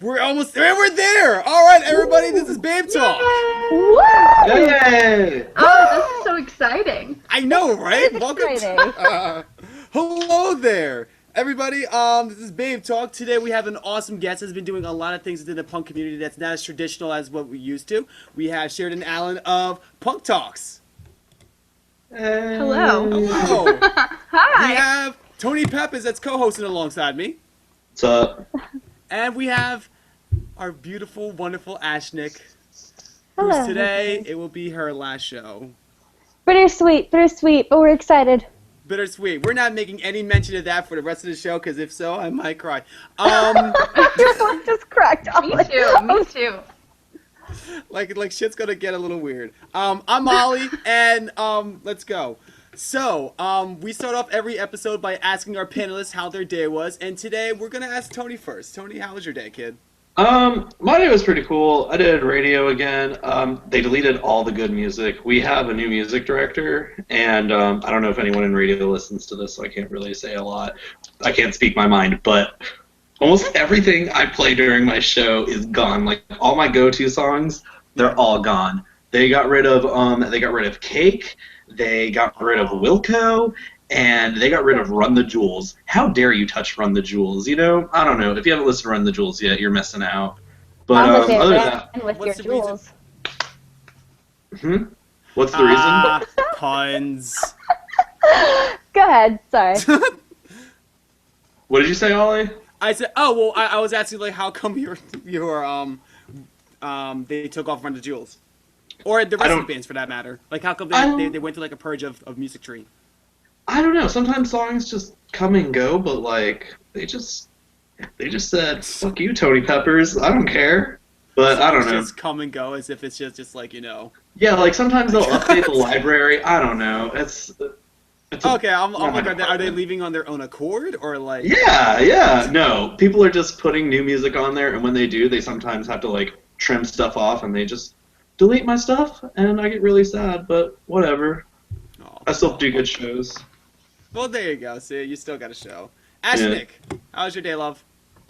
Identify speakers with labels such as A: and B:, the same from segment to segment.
A: We're there. All right, everybody, this is Babetalk.
B: Woo!
C: Yay!
B: Oh, this is so exciting.
A: I know, right?
B: It's
A: Welcome.
B: exciting.
A: Hello there, everybody. This is Babetalk. Today we have an awesome guest that's been doing a lot of things within the punk community that's not as traditional as what we used to. We have Sheridan Allen of Punk Talks.
B: Hello.
A: Hello. We
B: Hi.
A: have Tony Peppers that's co-hosting alongside me.
C: What's up?
A: And we have our beautiful, wonderful Ashnick,
D: Hello.
A: who's today, it will be her last show.
D: Bittersweet, but we're excited.
A: Bittersweet. We're not making any mention of that for the rest of the show, because if so, I might cry.
D: Everyone just cracked up.
B: Me too. Me too.
A: Like shit's gonna get a little weird. I'm Ollie, and let's go. So, we start off every episode by asking our panelists how their day was, and today we're gonna ask Tony first. Tony, how was your day, kid?
C: My day was pretty cool. I did radio again. They deleted all the good music. We have a new music director, and I don't know if anyone in radio listens to this, so I can't really say a lot. I can't speak my mind, but almost everything I play during my show is gone. Like all my go-to songs, they're all gone. They got rid of Cake. They got rid of Wilco, and they got rid of Run the Jewels. How dare you touch Run the Jewels? You know, I don't know. If you haven't listened to Run the Jewels yet, you're missing out. But
D: I'm with you,
C: other than
D: man,
C: that,
D: with
A: What's
D: your
A: the reason?
D: jewels.
C: what's the reason?
A: Puns.
D: Go ahead, sorry.
C: What did you say, Ollie?
A: I said, oh, well, I was asking, like, how come they took off Run the Jewels? Or the rest of the bands, for that matter. Like, how come they went to, like, a purge of Music Tree?
C: I don't know. Sometimes songs just come and go, but like they just said, "Fuck you, Tony Peppers. I don't care." But I don't know.
A: Just come and go as if it's just like, you know.
C: Yeah, like sometimes they'll update the library. I don't know. It's
A: Okay, I'm like, are they leaving on their own accord, or like?
C: Yeah. No, people are just putting new music on there, and when they do, they sometimes have to like trim stuff off, and they just delete my stuff, and I get really sad. But whatever.
A: Oh,
C: I still do good shows.
A: Well, there you go. See, you still got a show. Ashnick, how was your day, love?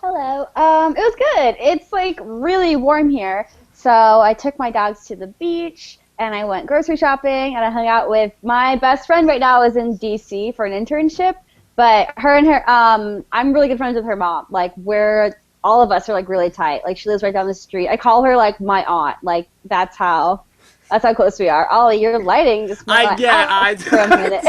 D: Hello. It was good. It's like really warm here, so I took my dogs to the beach and I went grocery shopping and I hung out with my best friend. Right now is in DC for an internship, but I'm really good friends with her mom. Like all of us are like really tight. Like she lives right down the street. I call her like my aunt. Like that's how close we are. Ollie, your lighting just for a minute.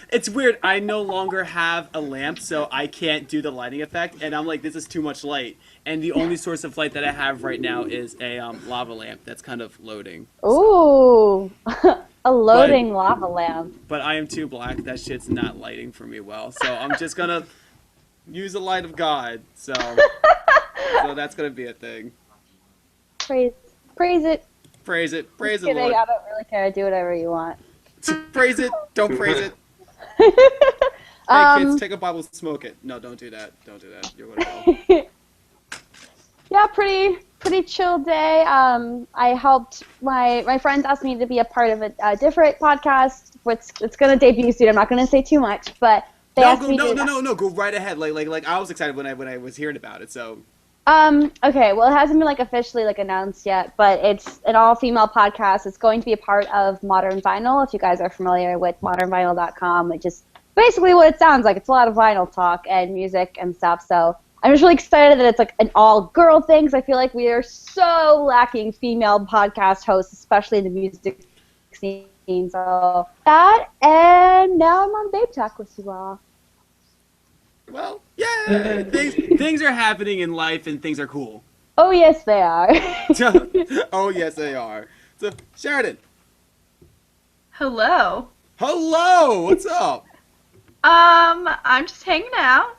A: It's weird. I no longer have a lamp, so I can't do the lighting effect, and I'm like, this is too much light. And the only source of light that I have right now is a lava lamp that's kind of loading.
D: Ooh, a loading lava lamp.
A: But I am too black. That shit's not lighting for me well. So I'm just gonna use the light of God. So that's gonna be a thing.
D: Praise it.
A: Praise it,
D: Just
A: the
D: kidding,
A: Lord.
D: I don't really care. Do whatever you want.
A: Praise it, don't praise it. Hey kids, take a Bible, smoke it. No, don't do that. Don't do that. You're gonna
D: Yeah, pretty chill day. I helped my friends asked me to be a part of a different podcast. It's gonna debut soon. I'm not gonna say too much, but they asked me.
A: No. Go right ahead. Like I was excited when I was hearing about it. So.
D: Okay, well, it hasn't been, like, officially, like, announced yet, but it's an all-female podcast. It's going to be a part of Modern Vinyl, if you guys are familiar with modernvinyl.com, which is basically what it sounds like. It's a lot of vinyl talk and music and stuff, so I'm just really excited that it's, like, an all-girl thing, because I feel like we are so lacking female podcast hosts, especially in the music scene, so that, and now I'm on Babetalk with you all.
A: Well, yeah, things are happening in life and things are cool.
D: Oh, yes, they are.
A: Oh, yes, they are. So, Sheridan.
B: Hello.
A: Hello, what's up?
B: I'm just hanging out.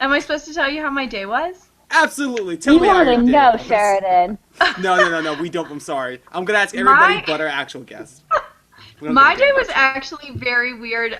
B: Am I supposed to tell you how my day was?
A: Absolutely. Tell
D: You
A: me how
D: want
A: your
D: to
A: day
D: know,
A: was.
D: Sheridan.
A: No, we don't. I'm sorry. I'm going to ask everybody but our actual guest.
B: My day was actually very weird.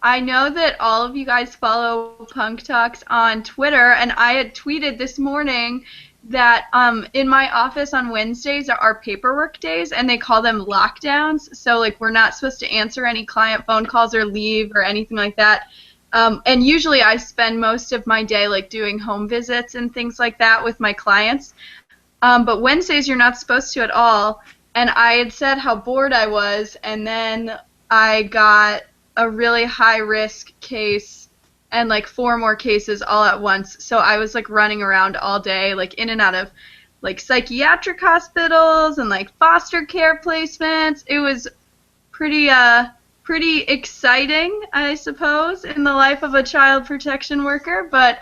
B: I know that all of you guys follow Punk Talks on Twitter, and I had tweeted this morning that in my office on Wednesdays are paperwork days, and they call them lockdowns. So, like, we're not supposed to answer any client phone calls or leave or anything like that. And usually I spend most of my day like doing home visits and things like that with my clients. But Wednesdays you're not supposed to at all. And I had said how bored I was, and then I got a really high risk case and like 4 more cases all at once. So I was like running around all day, like in and out of like psychiatric hospitals and like foster care placements. It was pretty exciting, I suppose, in the life of a child protection worker, but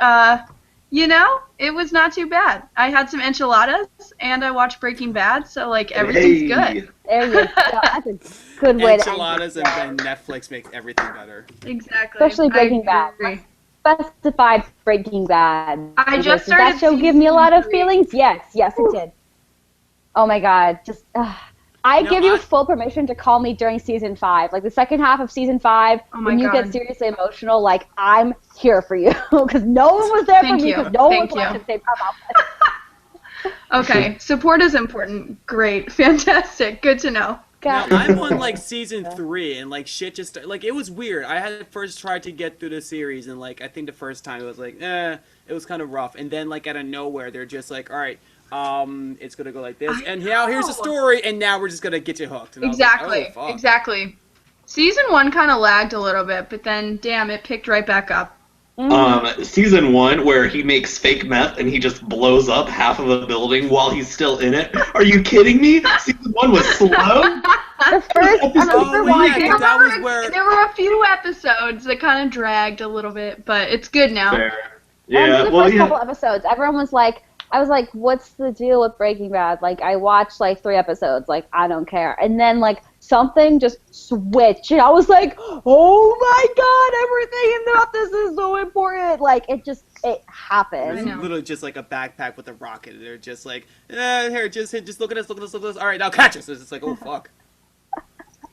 B: it was not too bad. I had some enchiladas and I watched Breaking Bad, so like everything's good.
D: There you go. That's a good way to end
A: Enchiladas
D: it.
A: and Netflix make everything better.
B: Exactly.
D: Especially Breaking
B: I
D: Bad.
B: agree.
D: Specified Breaking Bad.
B: I just
D: Does that
B: started
D: show give me a lot of
B: season 3.
D: feelings? Yes, it did. Oh my god, I give you full permission to call me during season 5. Like the second half of season 5, when you get seriously emotional, like I'm here for you because no one was there for me because no one was watching the same time.
B: Okay, support is important. Great, fantastic, good to know.
A: Now, I'm on like season 3 and like shit just like it was weird. I had first tried to get through the series and like I think the first time it was like it was kind of rough, and then like out of nowhere they're just like, all right, it's gonna go like this, and now here's the story, and now we're just gonna get you hooked. And
B: Exactly,
A: like, oh, fuck.
B: exactly. Season 1 kind of lagged a little bit, but then damn, it picked right back up.
C: Season 1 where he makes fake meth and he just blows up half of a building while he's still in it. Are you kidding me? Season 1 was slow.
D: The first
A: Oh, yeah, that was where
B: there were a few episodes that kind of dragged a little bit, but it's good now.
C: Fair. Yeah,
D: the first couple episodes, everyone was like, I was like, what's the deal with Breaking Bad? Like, I watched like 3 episodes, like, I don't care. And then like something just switched, and I was like, oh my god, everything about this is so important. Like, it happened.
A: It's literally just like a backpack with a rocket. They're just like, here, just look at this, look at this, look at this. All right, now catch us. It's just like, oh fuck.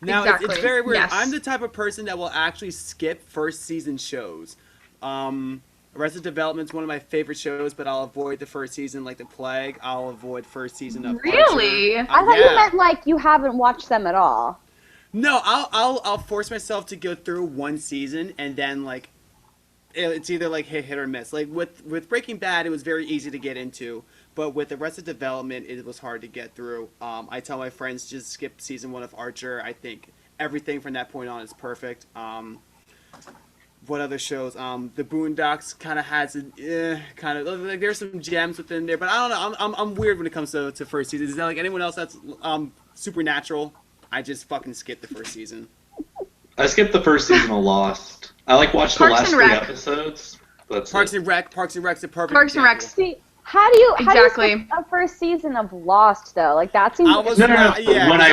A: Now it's very weird.
B: Yes.
A: I'm the type of person that will actually skip first season shows. Arrested Development's one of my favorite shows, but I'll avoid the first season like the plague. I'll avoid first season of
B: Really?
A: Archer.
D: I thought you meant like you haven't watched them at all.
A: No, I'll force myself to go through one season and then like it's either like hit or miss. Like with Breaking Bad, it was very easy to get into, but with Arrested Development, it was hard to get through. I tell my friends just skip season 1 of Archer. I think everything from that point on is perfect. What other shows? The Boondocks kind of has kind of like there's some gems within there, but I don't know. I'm weird when it comes to first season. Is that like anyone else that's supernatural? I just fucking skip the first season.
C: I skipped the first season of Lost. I like watched the last 3 episodes.
A: Parks and Rec's the perfect.
B: Parks and Rec.
D: See, how do you
B: Exactly.
D: skip a first season of Lost though? Like that seems.
C: No. When I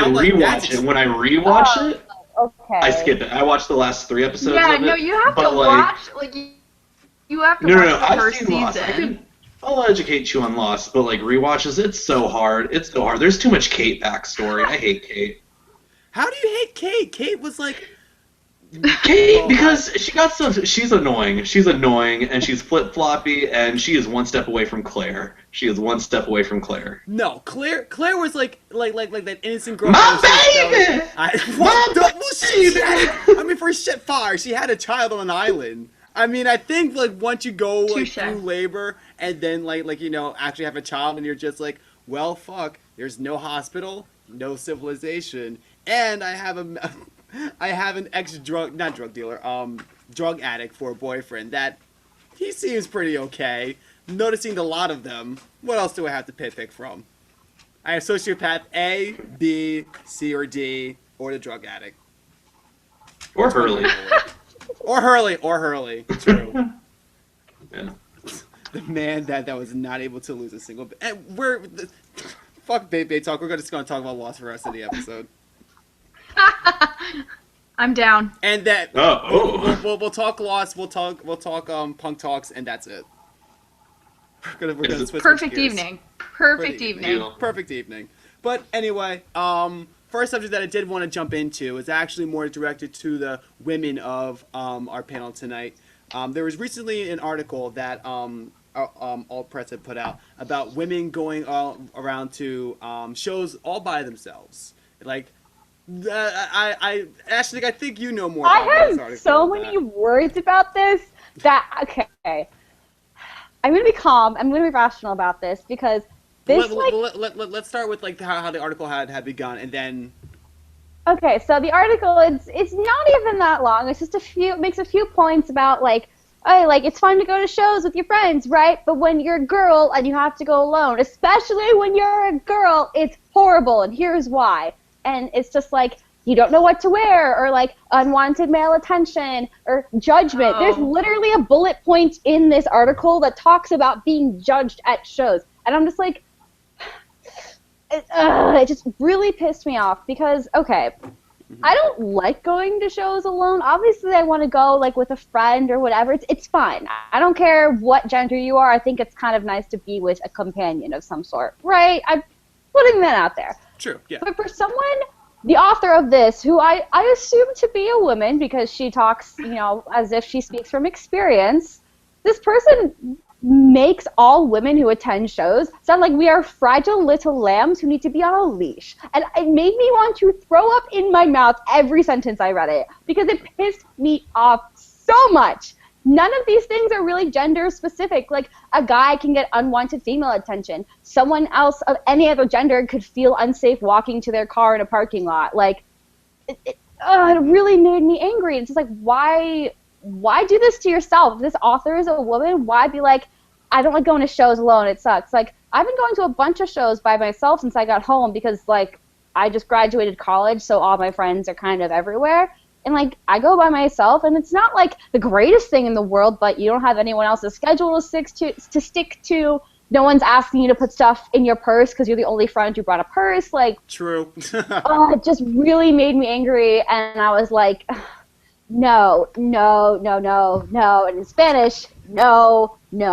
C: rewatch it,
D: okay.
C: I skip it. I watched the last 3 episodes of it.
B: Yeah, no, you have to
C: but,
B: watch you have to watch the
C: I've
B: first
C: seen
B: season.
C: Lost. I'll educate you on Lost, but like rewatches, it's so hard. It's so hard. There's too much Kate backstory. I hate Kate.
A: How do you hate Kate? Kate was like.
C: Kate, because she got some. She's annoying. She's annoying, and she's flip floppy, and she is one step away from Claire. She is one step away from Claire.
A: No, Claire was like that innocent girl.
C: My baby.
A: I mean, for shit fire, she had a child on an island. I mean, I think like once you go like through labor and then like actually have a child, and you're just like, well, fuck. There's no hospital, no civilization, and I have an drug addict for a boyfriend that he seems pretty okay. Noticing a lot of them. What else do I have to pick from? I have sociopath A, B, C, or D, or the drug addict.
C: Or Hurley.
A: Or Hurley. True.
C: Yeah.
A: The man that was not able to lose a single. And fuck Babetalk. We're just gonna talk about Lost for the rest of the episode.
B: I'm down.
A: And that we'll talk Lost. We'll talk Punk Talks, and that's it. We're gonna switch
B: Perfect
A: gears.
B: evening. Perfect evening.
A: Perfect evening. But anyway, first subject that I did want to jump into is actually more directed to the women of our panel tonight. There was recently an article that Alt Press had put out about women going around to shows all by themselves. Like, Ashley, I think you know more about
D: I
A: this
D: have
A: article
D: so
A: than
D: many words about this that, okay. I'm going to be calm. I'm going to be rational about this because this,
A: let's start with like how the article had begun, and then.
D: Okay, so the article, it's not even that long. It's just it makes a few points about like, oh, like it's fun to go to shows with your friends, right? But when you're a girl and you have to go alone, especially when you're a girl, it's horrible, and here's why. And it's just like, you don't know what to wear, or like unwanted male attention, or judgment.
B: Oh.
D: There's literally a bullet point in this article that talks about being judged at shows. And I'm just like, it just really pissed me off because, okay, I don't like going to shows alone. Obviously, I want to go like with a friend or whatever. It's fine. I don't care what gender you are. I think it's kind of nice to be with a companion of some sort, right? I'm putting that out there.
A: True, yeah.
D: But for someone, the author of this, who I assume to be a woman because she talks, as if she speaks from experience, this person makes all women who attend shows sound like we are fragile little lambs who need to be on a leash. And it made me want to throw up in my mouth every sentence I read it because it pissed me off so much. None of these things are really gender specific. Like, a guy can get unwanted female attention. Someone else of any other gender could feel unsafe walking to their car in a parking lot. Like, it really made me angry. It's just like, why do this to yourself? If this author is a woman, why be like, I don't like going to shows alone, it sucks. Like, I've been going to a bunch of shows by myself since I got home because, like, I just graduated college, so all my friends are kind of everywhere. And, like, I go by myself, and it's not, like, the greatest thing in the world, but you don't have anyone else's schedule to stick to. No one's asking you to put stuff in your purse because you're the only friend who brought a purse. Like,
A: True.
D: it just really made me angry, and I was like, no. And in Spanish, no.
A: In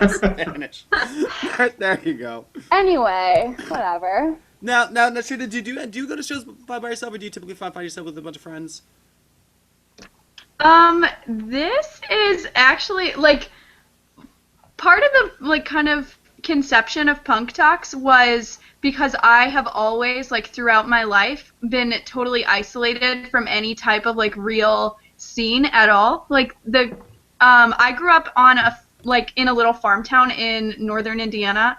A: Spanish. There you go.
D: Anyway, whatever.
A: Now, Sheridan, do you go to shows by yourself, or do you typically find yourself with a bunch of friends?
B: This is actually, like, part of the, like, kind of conception of Punk Talks was because I have always, like, throughout my life been totally isolated from any type of, like, real scene at all. Like, I grew up in a little farm town in northern Indiana,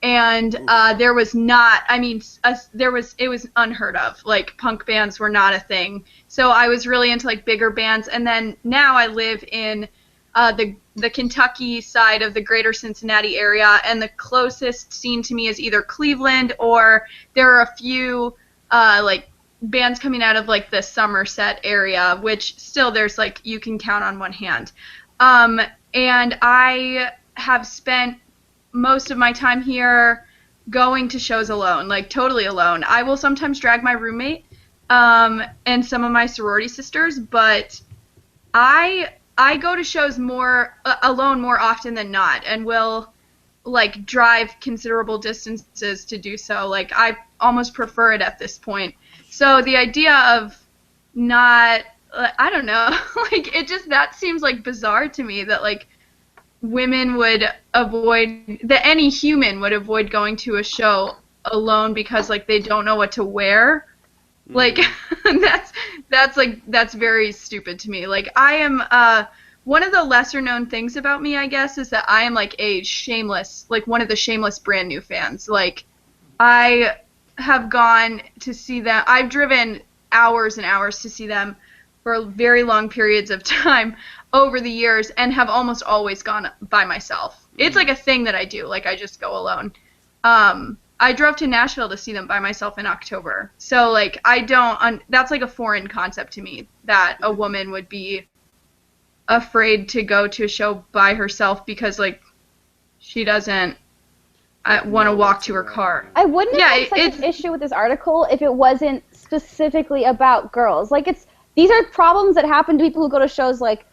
B: and there was not, it was unheard of. Like, punk bands were not a thing. So I was really into, like, bigger bands. And then now I live in the Kentucky side of the greater Cincinnati area, and the closest scene to me is either Cleveland, or there are a few, like, bands coming out of, like, the Somerset area, which still there's, like, you can count on one hand. And I have spent most of my time here going to shows alone, like, totally alone. I will sometimes drag my roommate and some of my sorority sisters, but I go to shows alone more often than not, and will, like, drive considerable distances to do so. Like, I almost prefer it at this point. So the idea of not, I don't know, like, that seems, like, bizarre to me that, like, women would avoid, that any human would avoid going to a show alone because, like, they don't know what to wear. Like, that's very stupid to me. Like, I am, one of the lesser known things about me, I guess, is that I am, like, one of the shameless brand new fans. Like, I have gone to see them, I've driven hours and hours to see them for very long periods of time over the years, and have almost always gone by myself. It's like a thing that I do. Like, I just go alone. I drove to Nashville to see them by myself in October. So, like, that's like a foreign concept to me, that a woman would be afraid to go to a show by herself because, like, she doesn't want to walk to her car.
D: I wouldn't have such an issue with this article if it wasn't specifically about girls. Like, these are problems that happen to people who go to shows, like,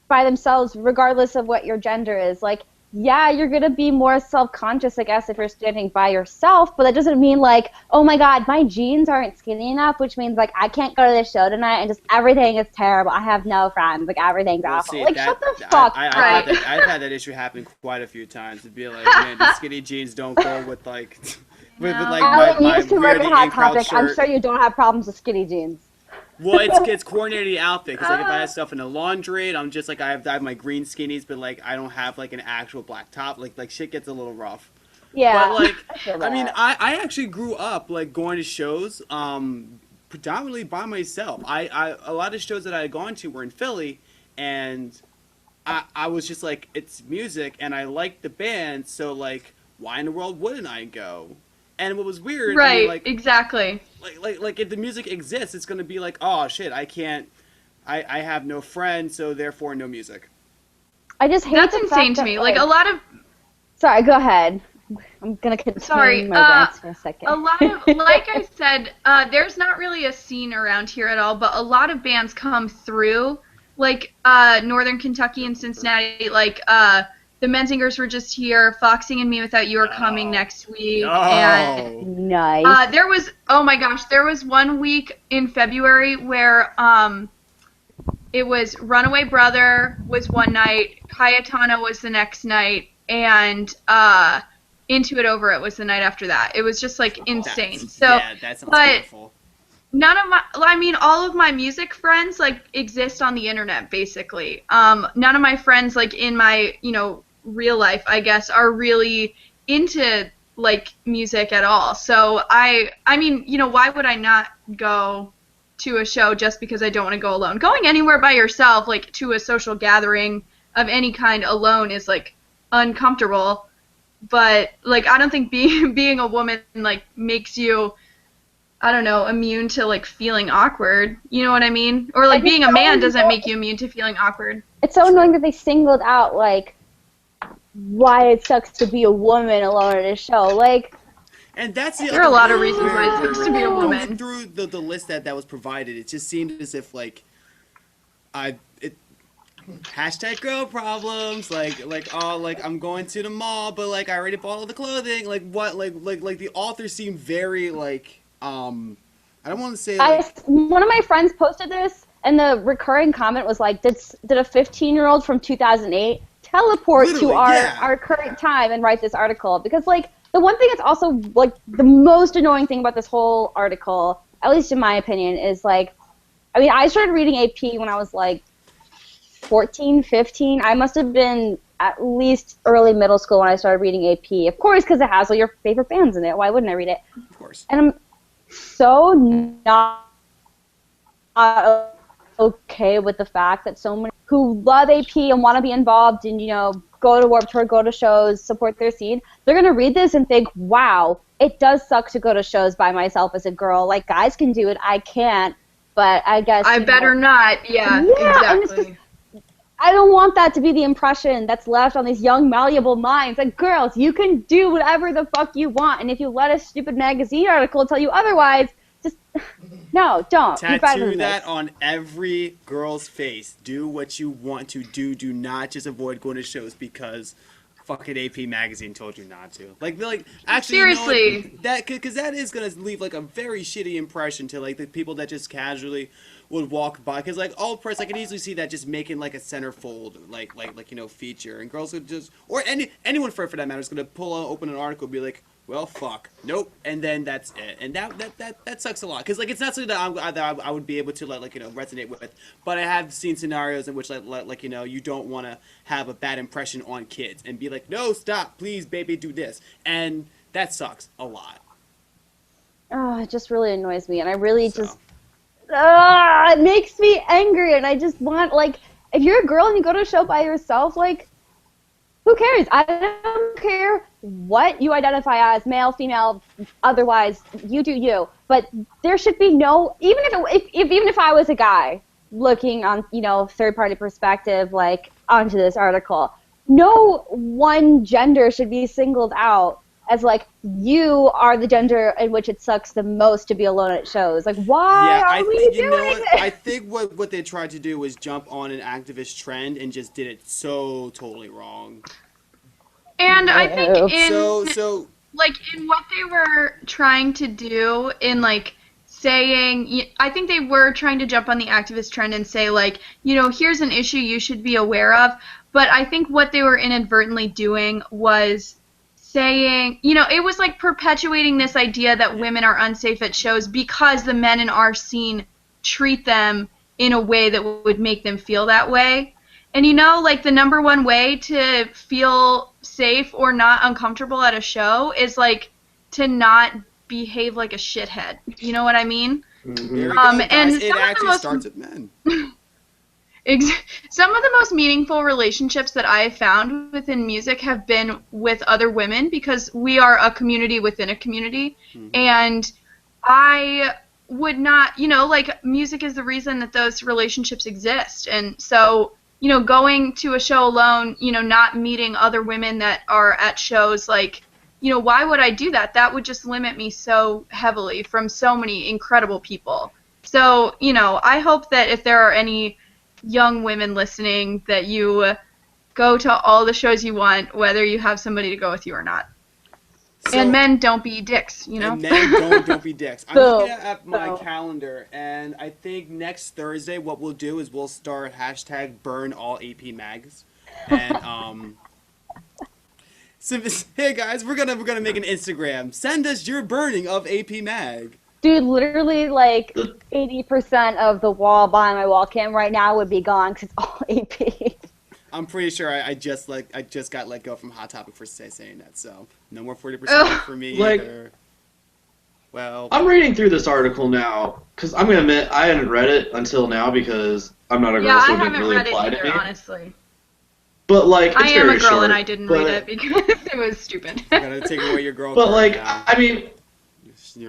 D: by themselves, regardless of what your gender is. Like, yeah, you're going to be more self-conscious, I guess, if you're standing by yourself, but that doesn't mean, like, oh my god, my jeans aren't skinny enough, which means, like, I can't go to this show tonight, and just everything is terrible. I have no friends. Like, everything's awful. Like, shut the fuck up.
A: I've had that issue happen quite a few times. It'd be like, man, these skinny jeans don't go with, like, with
B: No.
A: like
D: Alan
A: my
D: used to work
A: weirdly
D: at Hot
A: in-crowd
D: Topic. I'm
A: shirt.
D: sure you don't have problems with skinny jeans.
A: Well, it's coordinated the outfit because like if I have stuff in the laundry, and I'm just like I have my green skinnies, but like I don't have like an actual black top. Like shit gets a little rough.
D: Yeah.
A: But like
D: I feel
A: I mean
D: that.
A: I actually grew up like going to shows predominantly by myself. I a lot of shows that I had gone to were in Philly, and I was just like it's music and I like the band, so like why in the world wouldn't I go? And what was weird, I mean
B: Right,
A: like
B: exactly.
A: like if the music exists, it's gonna be like, oh shit, I can't, I have no friends, so therefore no music.
D: I just hate
B: That's
D: the
B: insane
D: fact
B: to me.
D: that,
B: Like a lot of
D: Sorry, go ahead. I'm gonna contain
B: Sorry,
D: my rants for a second.
B: a lot of, like I said, there's not really a scene around here at all, but a lot of bands come through, like Northern Kentucky and Cincinnati. Like the Menzingers were just here. Foxing and Me Without You are coming next week, and
D: Nice.
B: there was, oh my gosh, there was one week in February where it was Runaway Brother was one night, Cayetano was the next night, and Into It Over It was the night after that. It was just like insane.
A: That sounds
B: but
A: beautiful.
B: none of my, I mean, all of my music friends like exist on the internet basically. None of my friends like in my, real life, I guess, are really into like music at all. So I mean, why would I not go to a show just because I don't want to go alone? Going anywhere by yourself, like to a social gathering of any kind alone is like uncomfortable. But like I don't think being a woman like makes you, I don't know, immune to like feeling awkward. You know what I mean? Or like being a man doesn't make you immune to feeling awkward.
D: It's so annoying that they singled out like why it sucks to be a woman alone at a show. Like,
A: And that's the
B: There are a lot of reasons why it sucks to be a
A: Going
B: woman.
A: through the list that was provided, it just seemed as if like hashtag girl problems, like oh like I'm going to the mall, but like I already bought all the clothing. Like what like the author seemed very like I don't want to say like
D: one of my friends posted this, and the recurring comment was like, did a 15-year-old from 2008 teleport to
A: Literally,
D: our
A: yeah.
D: our current time and write this article? Because like the one thing that's also like the most annoying thing about this whole article, at least in my opinion, is like, I mean, I started reading AP when I was like 14, 15. I must have been at least early middle school when I started reading AP. Of course, because it has all your favorite bands in it. Why wouldn't I read it?
A: of course.
D: And I'm so not okay with the fact that so many who love AP and want to be involved and, go to Warped Tour, go to shows, support their scene, they're going to read this and think, wow, it does suck to go to shows by myself as a girl. Like, guys can do it. I can't. But I guess
B: I better not. Yeah,
D: and it's
B: exactly.
D: just, I don't want that to be the impression that's left on these young, malleable minds. Like, girls, you can do whatever the fuck you want. And if you let a stupid magazine article tell you otherwise, just, no, don't. You're better
A: Tattoo
D: than
A: that
D: this.
A: on every girl's face. Do what you want to do. Do not just avoid going to shows because fucking AP magazine told you not to. Like actually,
B: Seriously.
A: because that is gonna leave like a very shitty impression to like the people that just casually would walk by. Because like all press, I can easily see that just making like a centerfold like feature, and girls would just, or anyone for that matter is gonna open an article and be like, well, fuck, nope, and then that's it, and that sucks a lot, because like it's not something that I would be able to resonate with, but I have seen scenarios in which you don't want to have a bad impression on kids and be like, no, stop, please, baby, do this, and that sucks a lot.
D: Oh, it just really annoys me, and I really
A: So.
D: it makes me angry, and I just want, like, if you're a girl and you go to a show by yourself, like, who cares? I don't care what you identify as, male, female, otherwise, you do you. But there should be no, even if I was a guy looking on, third-party perspective, like, onto this article, no one gender should be singled out as, like, you are the gender in which it sucks the most to be alone at shows. Like, why are we doing this?
A: I think what they tried to do was jump on an activist trend and just did it so totally wrong.
B: And I think
A: So
B: in what they were trying to do in like saying, I think they were trying to jump on the activist trend and say like, here's an issue you should be aware of. But I think what they were inadvertently doing was saying, it was like perpetuating this idea that women are unsafe at shows because the men in our scene treat them in a way that would make them feel that way. And like the number one way to feel safe or not uncomfortable at a show is like to not behave like a shithead. You know what I mean?
C: Mm-hmm.
A: There we go, guys.
B: And
A: it actually starts with men.
B: Some of the most meaningful relationships that I have found within music have been with other women because we are a community within a community. Mm-hmm. And I would not, like music is the reason that those relationships exist. And so, going to a show alone, not meeting other women that are at shows, like, why would I do that? That would just limit me so heavily from so many incredible people. So, I hope that if there are any young women listening that you go to all the shows you want, whether you have somebody to go with you or not. So, and men, don't be dicks,
A: And men, don't be dicks. I'm looking at my calendar, and I think next Thursday what we'll do is we'll start #BurnAllAPMags. And, so, hey guys, we're gonna make an Instagram. Send us your burning of AP Mag.
D: Dude, literally, like, 80% of the wall behind my wall cam right now would be gone because it's all AP.
A: I'm pretty sure I just got let go from Hot Topic for saying that, so no more 40% for me either. Well,
C: I'm reading through this article now because I'm gonna admit I hadn't read it until now because I'm not a girl, so it didn't really apply to me.
B: Honestly.
C: But like, it's
B: I am
C: very
B: a girl
C: short,
B: and I didn't read it because it was stupid.
A: I'm gonna take away your girl.
C: But like,
A: now.
C: I mean.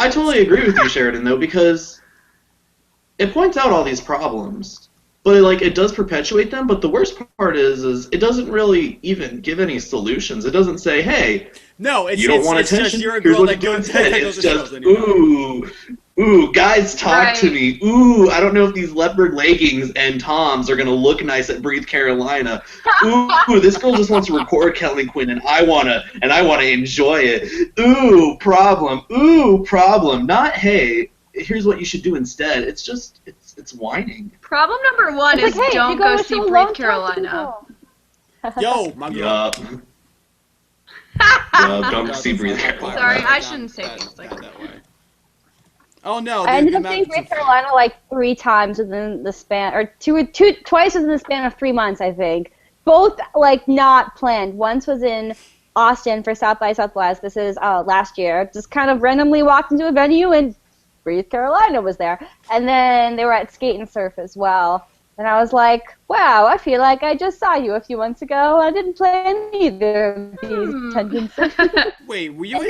C: I totally agree with you, Sheridan, though, because it points out all these problems, but it does perpetuate them. But the worst part is it doesn't really even give any solutions. It doesn't say, "Hey,
A: no,
C: you don't want attention.
A: Just, you're a
C: Here's
A: girl
C: what you do instead." It's just,
A: anymore.
C: ooh, guys, talk to me. Ooh, I don't know if these leopard leggings and toms are gonna look nice at Breathe Carolina. Ooh, this girl just wants to record Kelly Quinn, and I wanna enjoy it. Ooh, problem. Not hey, here's what you should do instead. It's just it's whining.
B: Problem number one is
D: hey,
B: don't go see Breathe Carolina.
A: Yo, my girl.
C: Don't see Breathe Carolina.
B: Sorry, I shouldn't say things like that.
A: Oh no!
D: I ended up seeing Breathe Carolina like 3 times within the span, or twice within the span of 3 months, I think. Both like not planned. Once was in Austin for South by Southwest. This is last year. Just kind of randomly walked into a venue and Breathe Carolina was there. And then they were at Skate and Surf as well. And I was like, wow, I feel like I just saw you a few months ago. I didn't plan either of these tendencies.
A: Wait, were you at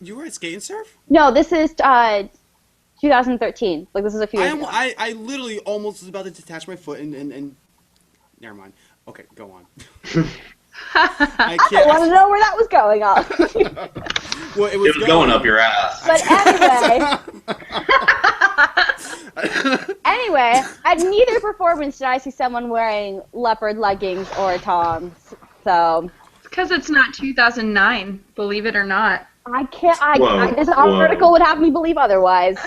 A: You were at Skate and Surf?
D: No, this is 2013. Like, this is a few years ago.
A: I literally almost was about to detach my foot and never mind. Okay, go on.
D: I don't want to know where that was going on.
A: Well, it
C: was going up your ass.
D: But anyway, at neither performance did I see someone wearing leopard leggings or toms. So.
B: Because it's not 2009, believe it or not.
D: I can't. This article would have me believe otherwise.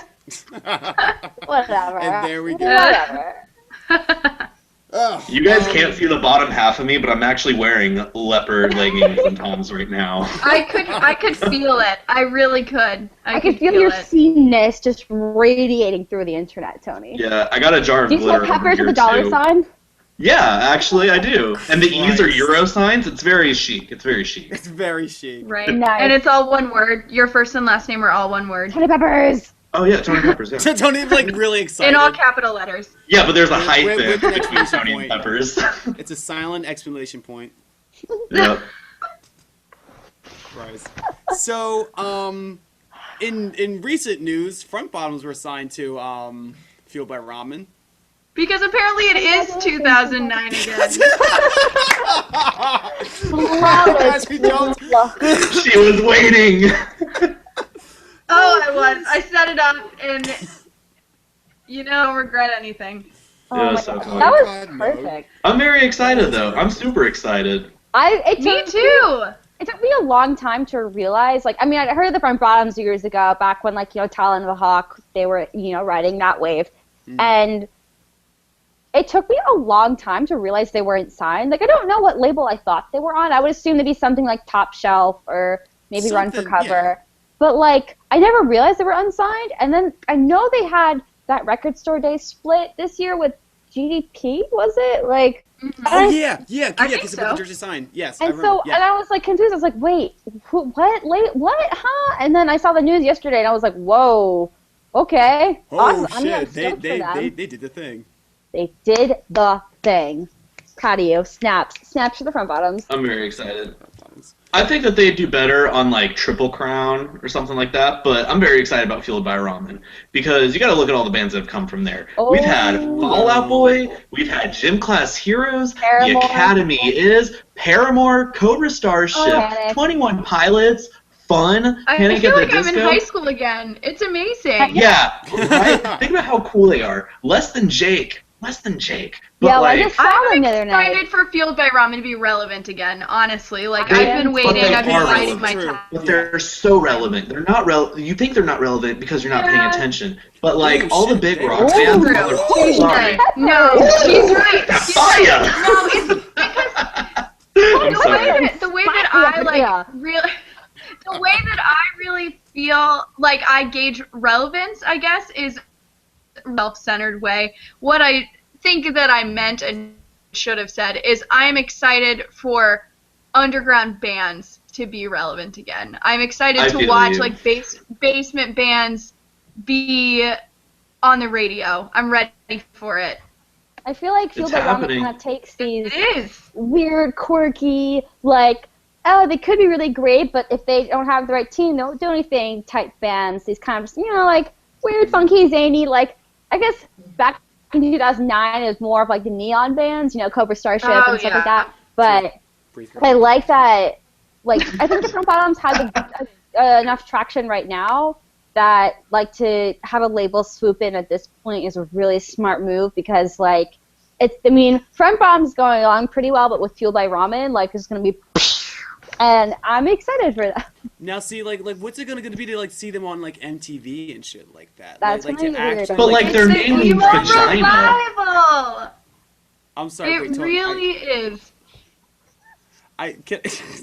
D: Whatever.
A: And there we go.
D: Whatever.
C: You guys can't see the bottom half of me, but I'm actually wearing leopard leggings and toms right now.
B: I could feel it. I really could.
D: I could feel your sceneness just radiating through the internet, Tony.
C: Yeah, I got a jar of glitter.
D: Do you sell peppers with a dollar sign?
C: Yeah, actually, I do. And the E's are euro signs. It's very chic.
A: It's very chic.
B: Right.
D: Nice.
B: And it's all one word. Your first and last name are all one word.
D: Tony Peppers.
C: Oh yeah, Tony Peppers. Yeah.
A: Tony's like really excited.
B: In all capital letters.
C: Yeah, but there's a hyphen
A: with an
C: between Tony and Peppers.
A: It's a silent exclamation point.
C: Yep.
A: Christ. So, in recent news, front bottoms were signed to Fueled by Ramen.
B: Because apparently it is 2009 again.
C: She was waiting.
B: Oh, I was. I set it up, and I don't regret anything.
C: Yeah, so
D: that was perfect.
C: I'm very excited, though. I'm super excited.
B: Me too.
D: It took me a long time to realize, I heard of the front bottoms years ago, back when, Talon and the Hawk, they were, riding that wave. Mm. And it took me a long time to realize they weren't signed. Like, I don't know what label I thought they were on. I would assume they'd be something like Top Shelf or maybe Run for Cover. Yeah. But, like, I never realized they were unsigned. And then I know they had that Record Store Day split this year with GDP, was it? Like,
A: oh, because so. The Jersey sign. Yes,
D: and and I was, like, confused. I was like, wait, what? Huh? And then I saw the news yesterday, and I was like, whoa, okay.
A: Oh, awesome. Shit, they did the thing.
D: They did the thing. Proud of you. Snaps to the front bottoms.
C: I'm very excited. I think that they'd do better on like Triple Crown or something like that, but I'm very excited about Fueled by Ramen because you got to look at all the bands that have come from there. Oh. We've had Fall Out Boy, we've had Gym Class Heroes, Paramore. The Academy is, Paramore, Cobra Starship, 21 Pilots, Fun,
B: I feel like I'm in high school again. It's amazing.
C: Yeah, right? Think about how cool they are. Less than Jake. But
D: yeah,
C: like,
D: I just saw them the other night.
B: I'm excited for Fueled by Ramen to be relevant again, honestly. Like, I've been waiting, I've been biding my time.
C: But they're so relevant. They're not you think they're not relevant because you're not paying attention. But like, all the big rock bands are sorry.
B: No, she's right.
C: No,
B: it's because the way that I really feel like I gauge relevance, I guess, is self-centered way. What I think that I meant and should have said is I'm excited for underground bands to be relevant again. I'm excited to watch like basement bands be on the radio. I'm ready for it.
D: I feel like Fueled by Ramen kind of takes these weird, quirky, like, oh, they could be really great, but if they don't have the right team, they won't do anything type bands. These kind of just, like, weird, funky, zany, like, I guess back in 2009 it was more of like the neon bands, Cobra Starship and stuff like that. But I like that, like, I think the Front Bottoms have enough traction right now that, like, to have a label swoop in at this point is a really smart move because, like, Front Bottoms is going along pretty well, but with Fueled by Ramen, like, it's going to be and I'm excited for that.
A: Now, see, like, what's it gonna be to like see them on like MTV and shit like that?
D: That's
A: like
D: to
A: actually,
C: but like their name means vagina.
A: I'm sorry.
B: It really is.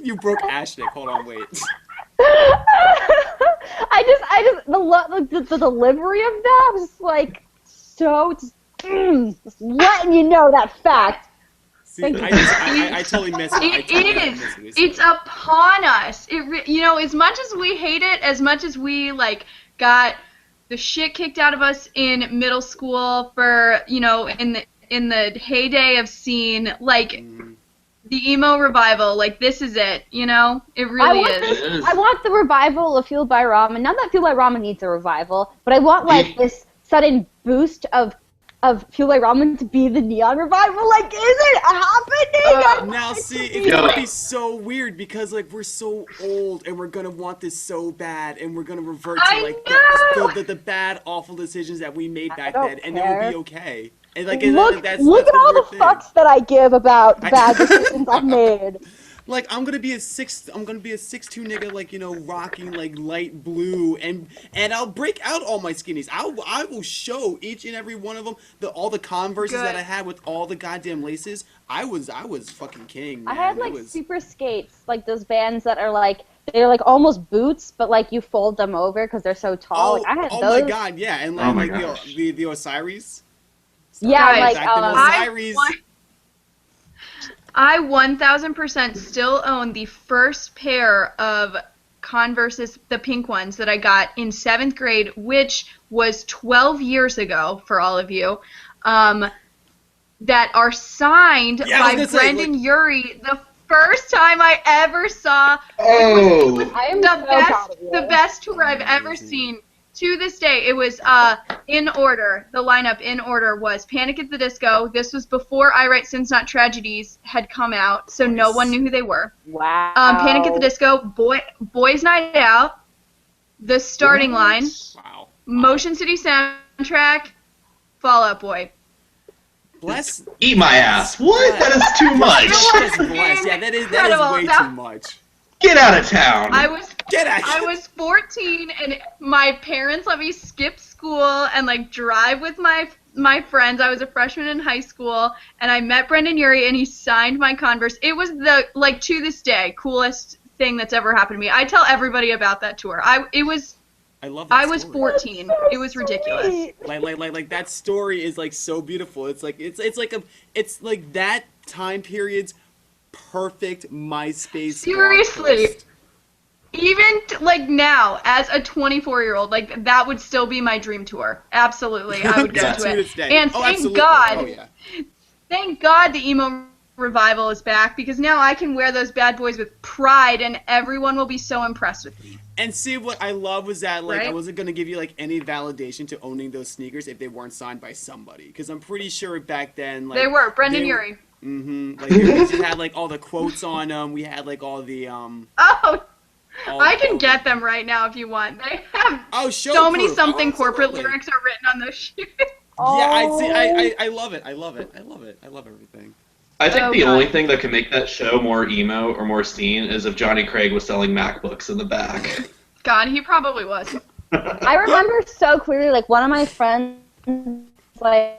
A: You broke Ashnick. Hold on, wait.
D: The delivery of that was like so just letting you know that fact.
A: See, I totally missed it.
B: It is. It's upon us. As much as we hate it, as much as we like got the shit kicked out of us in middle school for in the heyday of scene, like the emo revival, like this is it. It really is.
D: I want the revival of Fueled by Ramen. Not that Fueled by Ramen needs a revival, but I want like this sudden boost of Fueled by Ramen to be the neon revival. Like, is it happening?
A: Now, see, it's gonna be so weird because, like, we're so old and we're gonna want this so bad and we're gonna revert to, like, the bad, awful decisions that we made back then, and then we'll be okay. And, like,
D: look
A: that's
D: at all the fucks that I give about bad decisions I've made.
A: Like, I'm gonna be a 6'2" nigga, like, rocking like light blue, and I'll break out all my skinnies. I will show each and every one of them all the Converses that I had with all the goddamn laces. I was fucking king, man.
D: I had like super skates, like those bands that are like they're like almost boots, but like you fold them over because they're so tall. Like, I had those.
A: Oh my god, yeah, and like the Osiris.
D: Yeah,
A: Osiris.
B: I 1000% still own the first pair of Converses, the pink ones, that I got in 7th grade, which was 12 years ago, for all of you, that are signed by Brendan Urie. The first time I ever saw it was the best tour I've ever seen. To this day, it was in order. The lineup in order was Panic at the Disco. This was before I Write Sins Not Tragedies had come out, so no one knew who they were.
D: Wow.
B: Panic at the Disco, Boys Night Out, The Starting Line, Motion City Soundtrack, Fall Out Boy.
A: Bless.
C: Eat my ass. What? That is too much.
A: That is way too much.
C: Get out of town.
B: I was 14 and my parents let me skip school and like drive with my my friends. I was a freshman in high school, and I met Brendan Urie, and he signed my Converse. It was the, like, to this day, coolest thing that's ever happened to me. I tell everybody about that tour. I
A: love that
B: I was
A: story.
B: 14.
D: So
B: it was ridiculous.
D: sweet.
A: Like that story is like so beautiful. It's like it's like that time period's perfect MySpace. blog
B: Seriously.
A: post.
B: Even like now, as a 24-year-old, like that would still be my dream tour. Absolutely, I would go
A: Yeah,
B: to
A: to
B: it.
A: this day.
B: And
A: Oh,
B: thank
A: absolutely.
B: God,
A: Oh yeah.
B: thank God the emo revival is back, because now I can wear those bad boys with pride, and everyone will be so impressed with me.
A: And see, what I love was that, like, I
B: Right?
A: wasn't gonna give you like any validation to owning those sneakers if they weren't signed by somebody, because I'm pretty sure back then, like,
B: They were Brendan
A: they-
B: Urie.
A: Like we just had like all the quotes on them. We had like all the
B: Oh,
A: all-
B: I can
A: all
B: get
A: the-
B: them right now if you want. They have
A: show
B: so many
A: proof.
B: something
A: Oh,
B: corporate
A: absolutely.
B: lyrics are written on those shoes.
A: Yeah, I see.
D: Oh.
A: I love it. I love it. I love it. I love everything.
C: I think
B: Oh,
C: the
B: God.
C: only thing that can make that show more emo or more seen is if Johnny Craig was selling MacBooks in the back.
B: God, he probably was.
D: I remember so clearly, like, one of my friends, like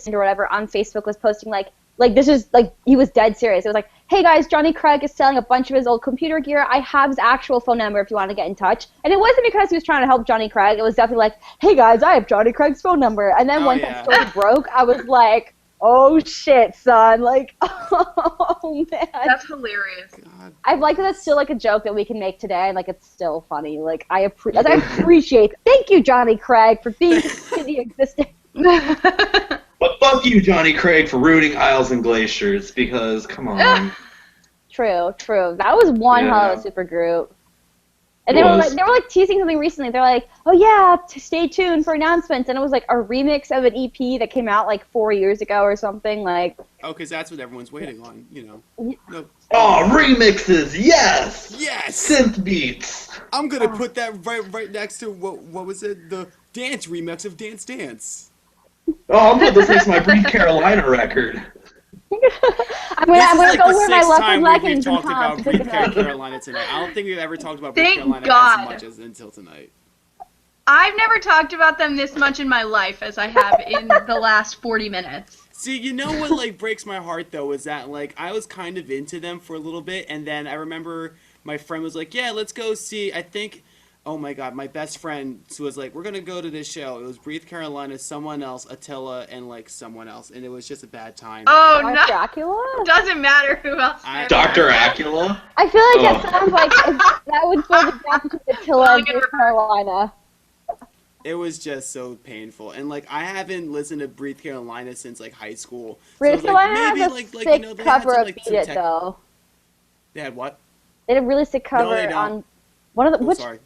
D: or whatever, on Facebook was posting, like this is, like, he was dead serious. It was like, hey guys, Johnny Craig is selling a bunch of his old computer gear. I have his actual phone number if you want to get in touch. And it wasn't because he was trying to help Johnny Craig. It was definitely like, hey guys, I have Johnny Craig's phone number. And then
A: Oh,
D: once
A: yeah.
D: that story broke, I was like, oh shit, son. Like, oh man.
B: That's hilarious.
A: God.
D: I like that it's still like a joke that we can make today, and like it's still funny. Like I appreciate. Thank you, Johnny Craig, for being in the existence.
C: But fuck you, Johnny Craig, for ruining Isles and Glaciers, because, come on.
D: True. That was one hell of a super group. And
C: It
D: they
C: was.
D: were like teasing something recently. They're like, oh yeah, stay tuned for announcements. And it was like a remix of an EP that came out like 4 years ago or something. Like,
A: Oh, because that's what everyone's waiting on. You know. No.
C: Oh, remixes, yes!
A: Yes.
C: Synth beats.
A: I'm gonna put that right next to what was it? The dance remix of Dance Dance.
C: Oh, I'm putting this next to my Breathe Carolina record.
D: I'm
A: This
D: gonna
A: is
D: go
A: like the
D: wear my
A: sixth
D: leopard
A: time we've
D: leggings and
A: talked
D: pants
A: about
D: to
A: Breathe
D: pick it up.
A: Carolina tonight. I don't think we've ever talked about Breathe
B: Thank
A: Carolina
B: God.
A: as much as until tonight.
B: I've never talked about them this much in my life as I have in the last 40 minutes.
A: See, you know what like breaks my heart though is that like I was kind of into them for a little bit, and then I remember my friend was like, "Yeah, let's go see." I think, oh my God, my best friend was like, "We're gonna go to this show." It was Breathe Carolina, someone else, Attila, and like someone else, and it was just a bad time.
B: Oh,
D: Dr.
B: no.
D: Dracula?
B: Doesn't matter who else.
A: I-
C: Dr. Acula?
D: I feel like
C: Oh.
D: it sounds like that would fill the gap between Attila and North Carolina.
A: It was just so painful, and like I haven't listened to Breathe Carolina since like high school. So I
D: Breathe
A: was like,
D: Carolina has
A: maybe
D: a
A: like
D: sick
A: you know they had
D: cover
A: some,
D: of
A: like,
D: Beat
A: some
D: It,
A: tech-
D: though.
A: They had what?
D: They had a really sick cover
A: they don't.
D: on one of the,
A: Oh,
D: which,
A: sorry.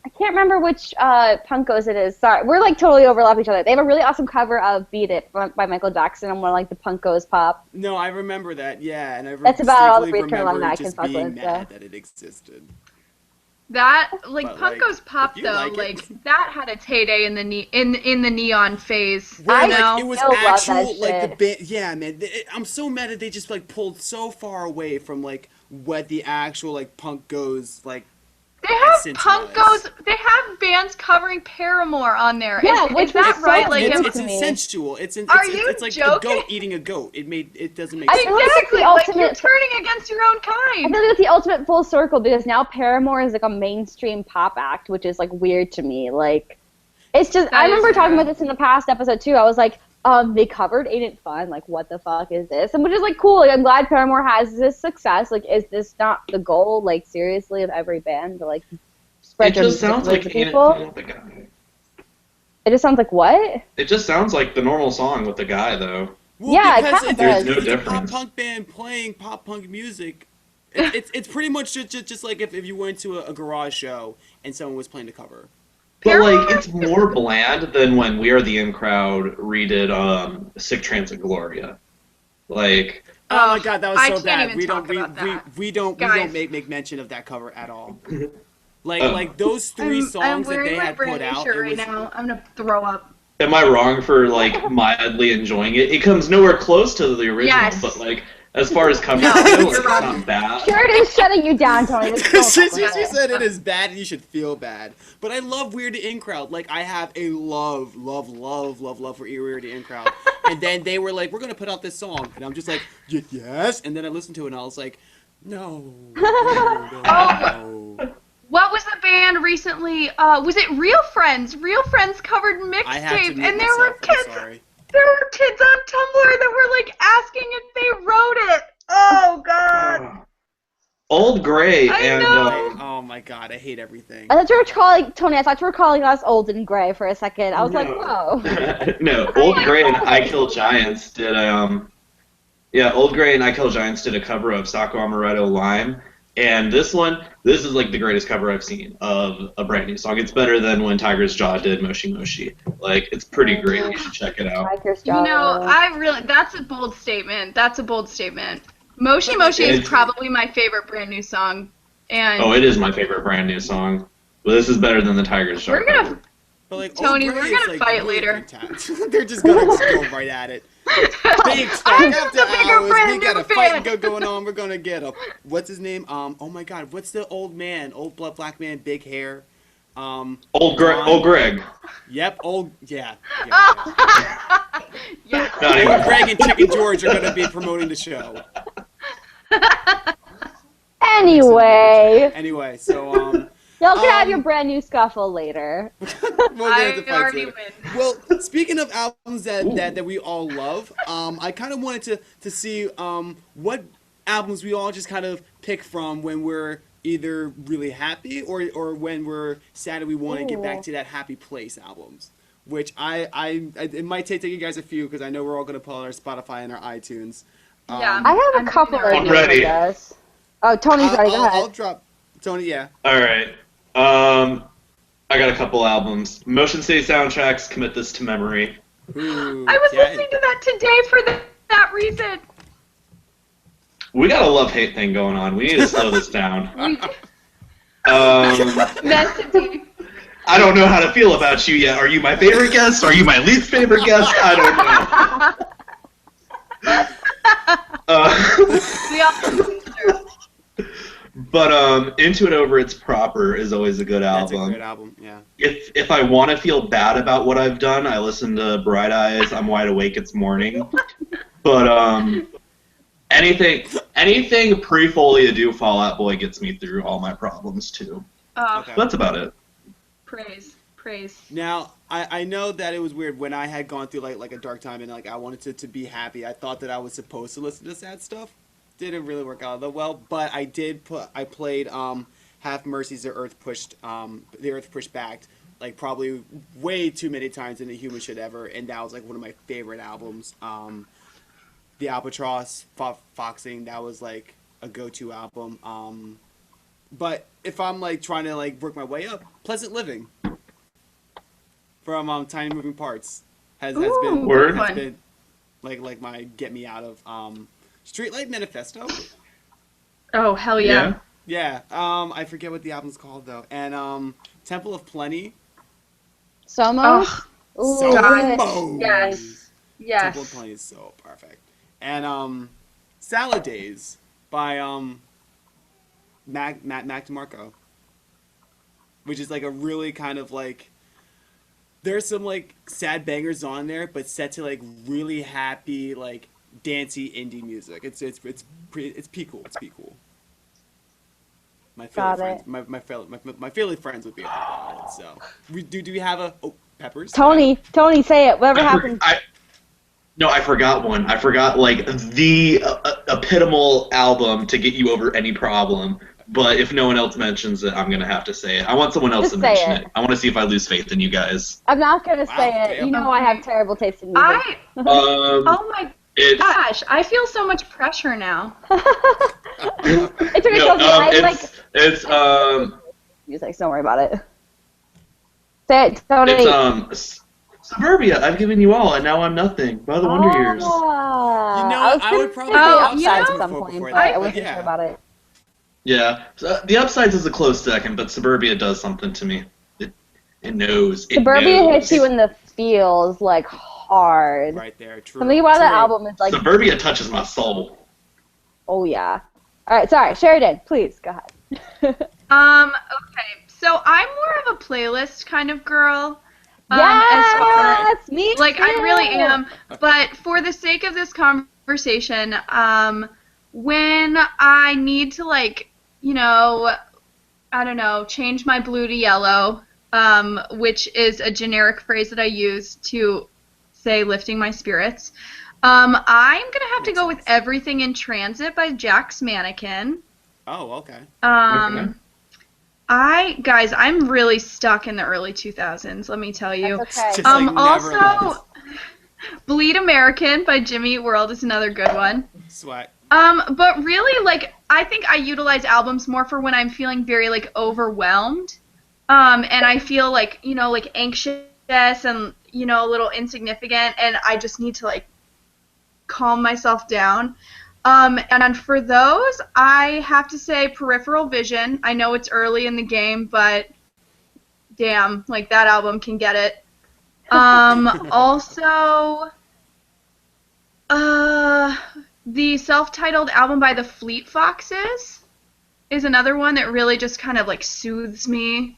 D: I can't remember which Punkos it is. Sorry, we're like totally overlap each other. They have a really awesome cover of "Beat It" by Michael Jackson on one of like the Punkos pop.
A: No, I remember that. Yeah, and I
D: That's about all the
A: distinctly
D: Breathe Carolina
A: remember
D: I can
A: just
D: fuck
A: being
D: with,
A: mad
D: so.
A: that it existed.
B: That, like,
A: But, like,
B: Punko's Pop,
A: if you
B: though,
A: like it-
B: like, that had its heyday in the in the neon phase.
A: Where,
D: I
B: you
A: like,
B: know?
A: it was
D: still love
A: actual,
D: that
A: like, the
D: shit.
A: band. Yeah, man. I'm so mad that they just, like, pulled so far away from, like, what the actual, like, punk goes, like,
B: They have
A: essence
B: Punkos, they have bands covering Paramore on there.
D: Yeah,
B: is
D: which
B: that
D: was
B: right?
D: so
B: Like,
D: weird.
B: am-
A: it's
D: to me.
A: insensual.
B: Are you
A: it's like
B: joking?
A: a goat eating a goat. It doesn't make
D: I
A: sense.
D: feel like it's
B: exactly,
D: the
B: like, you're
D: ultimate-
B: turning against your own
D: I
B: kind.
D: feel like it's the ultimate full circle because now Paramore is like a mainstream pop act, which is like weird to me. Like, it's just
B: That
D: I
B: is
D: remember talking
B: weird.
D: about this in the past episode too. I was like, they covered Ain't It Fun? Like, what the fuck is this? And which is like cool. Like, I'm glad Paramore has this success. Like, is this not the goal? Like, seriously, of every band to like spread
C: It
D: their
C: just sounds
D: music
C: like
D: to
C: Ain't It
D: people?
C: Fun with the guy.
D: It just sounds like what?
C: It just sounds like the normal song with the guy, though.
A: Well,
D: Yeah, it
A: because
D: kinda
C: does.
A: it's a
C: There's no difference.
A: pop punk band playing pop punk music. It's pretty much just like if you went to a garage show and someone was playing the cover.
C: But, like, it's more bland than when We Are the In Crowd redid Sick Transit Gloria. Like,
A: Oh my God, that was
B: I
A: so
B: can't
A: bad.
B: even
A: We
B: talk
A: don't
B: about that.
A: we don't
B: Guys.
A: make mention of that cover at all.
C: Oh.
A: Like those three
B: I'm
A: songs that
B: wearing
A: they
B: my
A: had put
B: brand new
A: out.
B: shirt
A: It
B: right
A: was,
B: now. I'm gonna throw up.
C: am I wrong for, like, mildly enjoying it? It comes nowhere close to the original,
B: Yes.
C: but, like, As far as covers
B: No,
C: go,
B: you're
C: it's
B: wrong.
C: not bad.
D: Sheridan's shutting you down, Tony. Just don't
A: she
D: talk about it.
A: said it is bad and you should feel bad. But I love Weird In Crowd. Like, I have a love for Weird In Crowd. And then they were like, we're going to put out this song. And I'm just like, yes. And then I listened to it and I was like, no.
B: What was the band recently? Was it Real Friends? Real Friends covered
A: I have to
B: mixtape,
A: mute
B: and there were
A: myself. I'm
B: kids.
A: sorry.
B: There were kids on Tumblr that were like asking if they wrote it. Oh God.
C: Old Gray
B: I
C: and
B: know.
A: Oh my god, I hate everything.
D: I thought you were calling Tony. I thought you were calling us old and gray for a second. I was like,
C: No.
D: whoa.
C: no, Old Gray and I Kill Giants did Old Gray and I Kill Giants did a cover of Sacco Amaretto Lime, and this is like the greatest cover I've seen of a brand new song. It's better than when Tiger's Jaw did Moshi Moshi. Like, it's pretty great. You should check it out.
D: Tiger's
B: You
D: Jaw.
B: know, that's a bold statement. That's a bold statement. Moshi Moshi is probably my favorite brand new song. And
C: Oh, it is my favorite brand new song. But this is better than the Tiger's Jaw.
B: we're gonna
C: cover.
A: But like,
B: Tony,
A: Old Gray
B: we're
A: is,
B: gonna
A: like,
B: fight
A: really
B: later.
A: intense. They're just gonna go right at it. Big talk
B: I'm
A: after
B: the bigger
A: hours.
B: brand
A: We got a
B: new
A: fight
B: fan.
A: going on. We're gonna get a what's his name? Oh my god, what's the old man? Old black man, big hair.
C: Old Greg.
A: Yep, yeah.
B: Yes.
C: Not even.
A: Old Greg and Chicken George are gonna be promoting the show.
D: Anyway,
A: Anyway, so
D: y'all can have your brand new scuffle later.
A: we'll get
B: I
A: into fights
B: already
A: later.
B: win.
A: Well, speaking of albums that we all love, I kind of wanted to see what albums we all just kind of pick from when we're either really happy or when we're sad and we want to get back to that happy place albums. Which it might take you guys a few because I know we're all going to pull out our Spotify and our iTunes.
B: Yeah.
D: I have
B: I'm
D: a couple
B: ready.
D: of
C: I'm ready.
D: guys. Oh, Tony's ready. Go
A: I'll
D: ahead.
A: drop Tony. Yeah.
C: All right. I got a couple albums. Motion City Soundtracks, Commit This to Memory.
A: Ooh,
B: I was
A: yeah.
B: listening to that today for that reason.
C: We got a love-hate thing going on. We need to slow this down.
B: We
C: Um,
B: meant to be.
C: I don't know how to feel about you yet. Are you my favorite guest? Are you my least favorite guest? I don't know.
B: We all
C: But Into It Over Its Proper is always a good
A: That's a
C: album.
A: great album. Yeah.
C: If I want to feel bad about what I've done, I listen to Bright Eyes, I'm Wide Awake, It's Morning. But anything pre-Folia Do Fall Out Boy gets me through all my problems too.
A: Okay.
C: That's about it.
B: Praise.
A: Now, I know that it was weird when I had gone through like a dark time and like I wanted to be happy. I thought that I was supposed to listen to sad stuff. Didn't really work out that well, but I played Have Mercy's The Earth Pushed Back like probably way too many times than a human should ever, and that was like one of my favorite albums. The Albatross Foxing, that was like a go-to album. But if I'm like trying to like work my way up, Pleasant Living from Tiny Moving Parts has been like my get me out of Streetlight Manifesto.
B: Oh hell yeah.
A: Yeah. I forget what the album's called though. And Temple of Plenty.
D: Somos?
B: Oh,
D: Ooh,
B: God.
A: Somos. Temple of
B: Yes.
A: Plenty is so perfect. And Salad Days by Mac DeMarco, which is like a really kind of like there's some like sad bangers on there, but set to like really happy like dancey indie music. It's pretty cool. It's pretty cool. My
D: Got
A: Philly
D: it.
A: friends, my Philly friends would be about it. So do we have a Peppers?
D: Tony, say it. Whatever happened.
C: No, I forgot one. I forgot like the epitomal album to get you over any problem. But if no one else mentions it, I'm gonna have to say it. I want someone else
D: Just
C: to
D: say
C: mention
D: it.
C: it. I want to see if I lose faith in you guys.
D: I'm not gonna
A: Wow,
D: say it.
A: damn.
D: You know I have terrible taste in music.
B: Oh my
C: It's
B: gosh, I feel so much pressure now.
D: It's okay,
C: no,
D: Sophie. I like
C: it's
D: music. Don't worry about it. Say it, Tony.
C: Suburbia. I've given you all, and now I'm nothing. By the Wonder Years.
A: You know, I would probably
D: say
B: go
D: the
B: outside
D: upsides
B: before-
D: at some point,
A: before
D: but
A: that,
D: I wasn't
A: yeah.
D: sure about it.
C: Yeah, so, the Upsides is a close second, but Suburbia does something to me. It knows. It
D: Suburbia
C: knows.
D: hits you in the feels like hard.
A: right there. True.
D: Something about that
A: True.
D: album is like
C: Suburbia touches my soul.
D: Oh yeah. All right, sorry, Sheridan, please go ahead.
B: Okay. So I'm more of a playlist kind of girl.
D: Yes, me
B: Like
D: too.
B: I really am. But for the sake of this conversation, when I need to like, I don't know, change my blue to yellow, which is a generic phrase that I use to say lifting my spirits. I'm gonna have to go with Everything in Transit by Jack's Mannequin.
A: Oh, okay.
B: Guys, I'm really stuck in the early 2000s, let me tell you.
D: That's okay.
A: Just like never
B: Also,
A: left.
B: Bleed American by Jimmy Eat World is another good one.
A: Sweat.
B: But really, like, I think I utilize albums more for when I'm feeling very, like, overwhelmed. And I feel like, like anxious and, a little insignificant, and I just need to, like, calm myself down. And for those, I have to say Peripheral Vision. I know it's early in the game, but damn, like, that album can get it. Also, the self-titled album by the Fleet Foxes is another one that really just kind of like soothes me.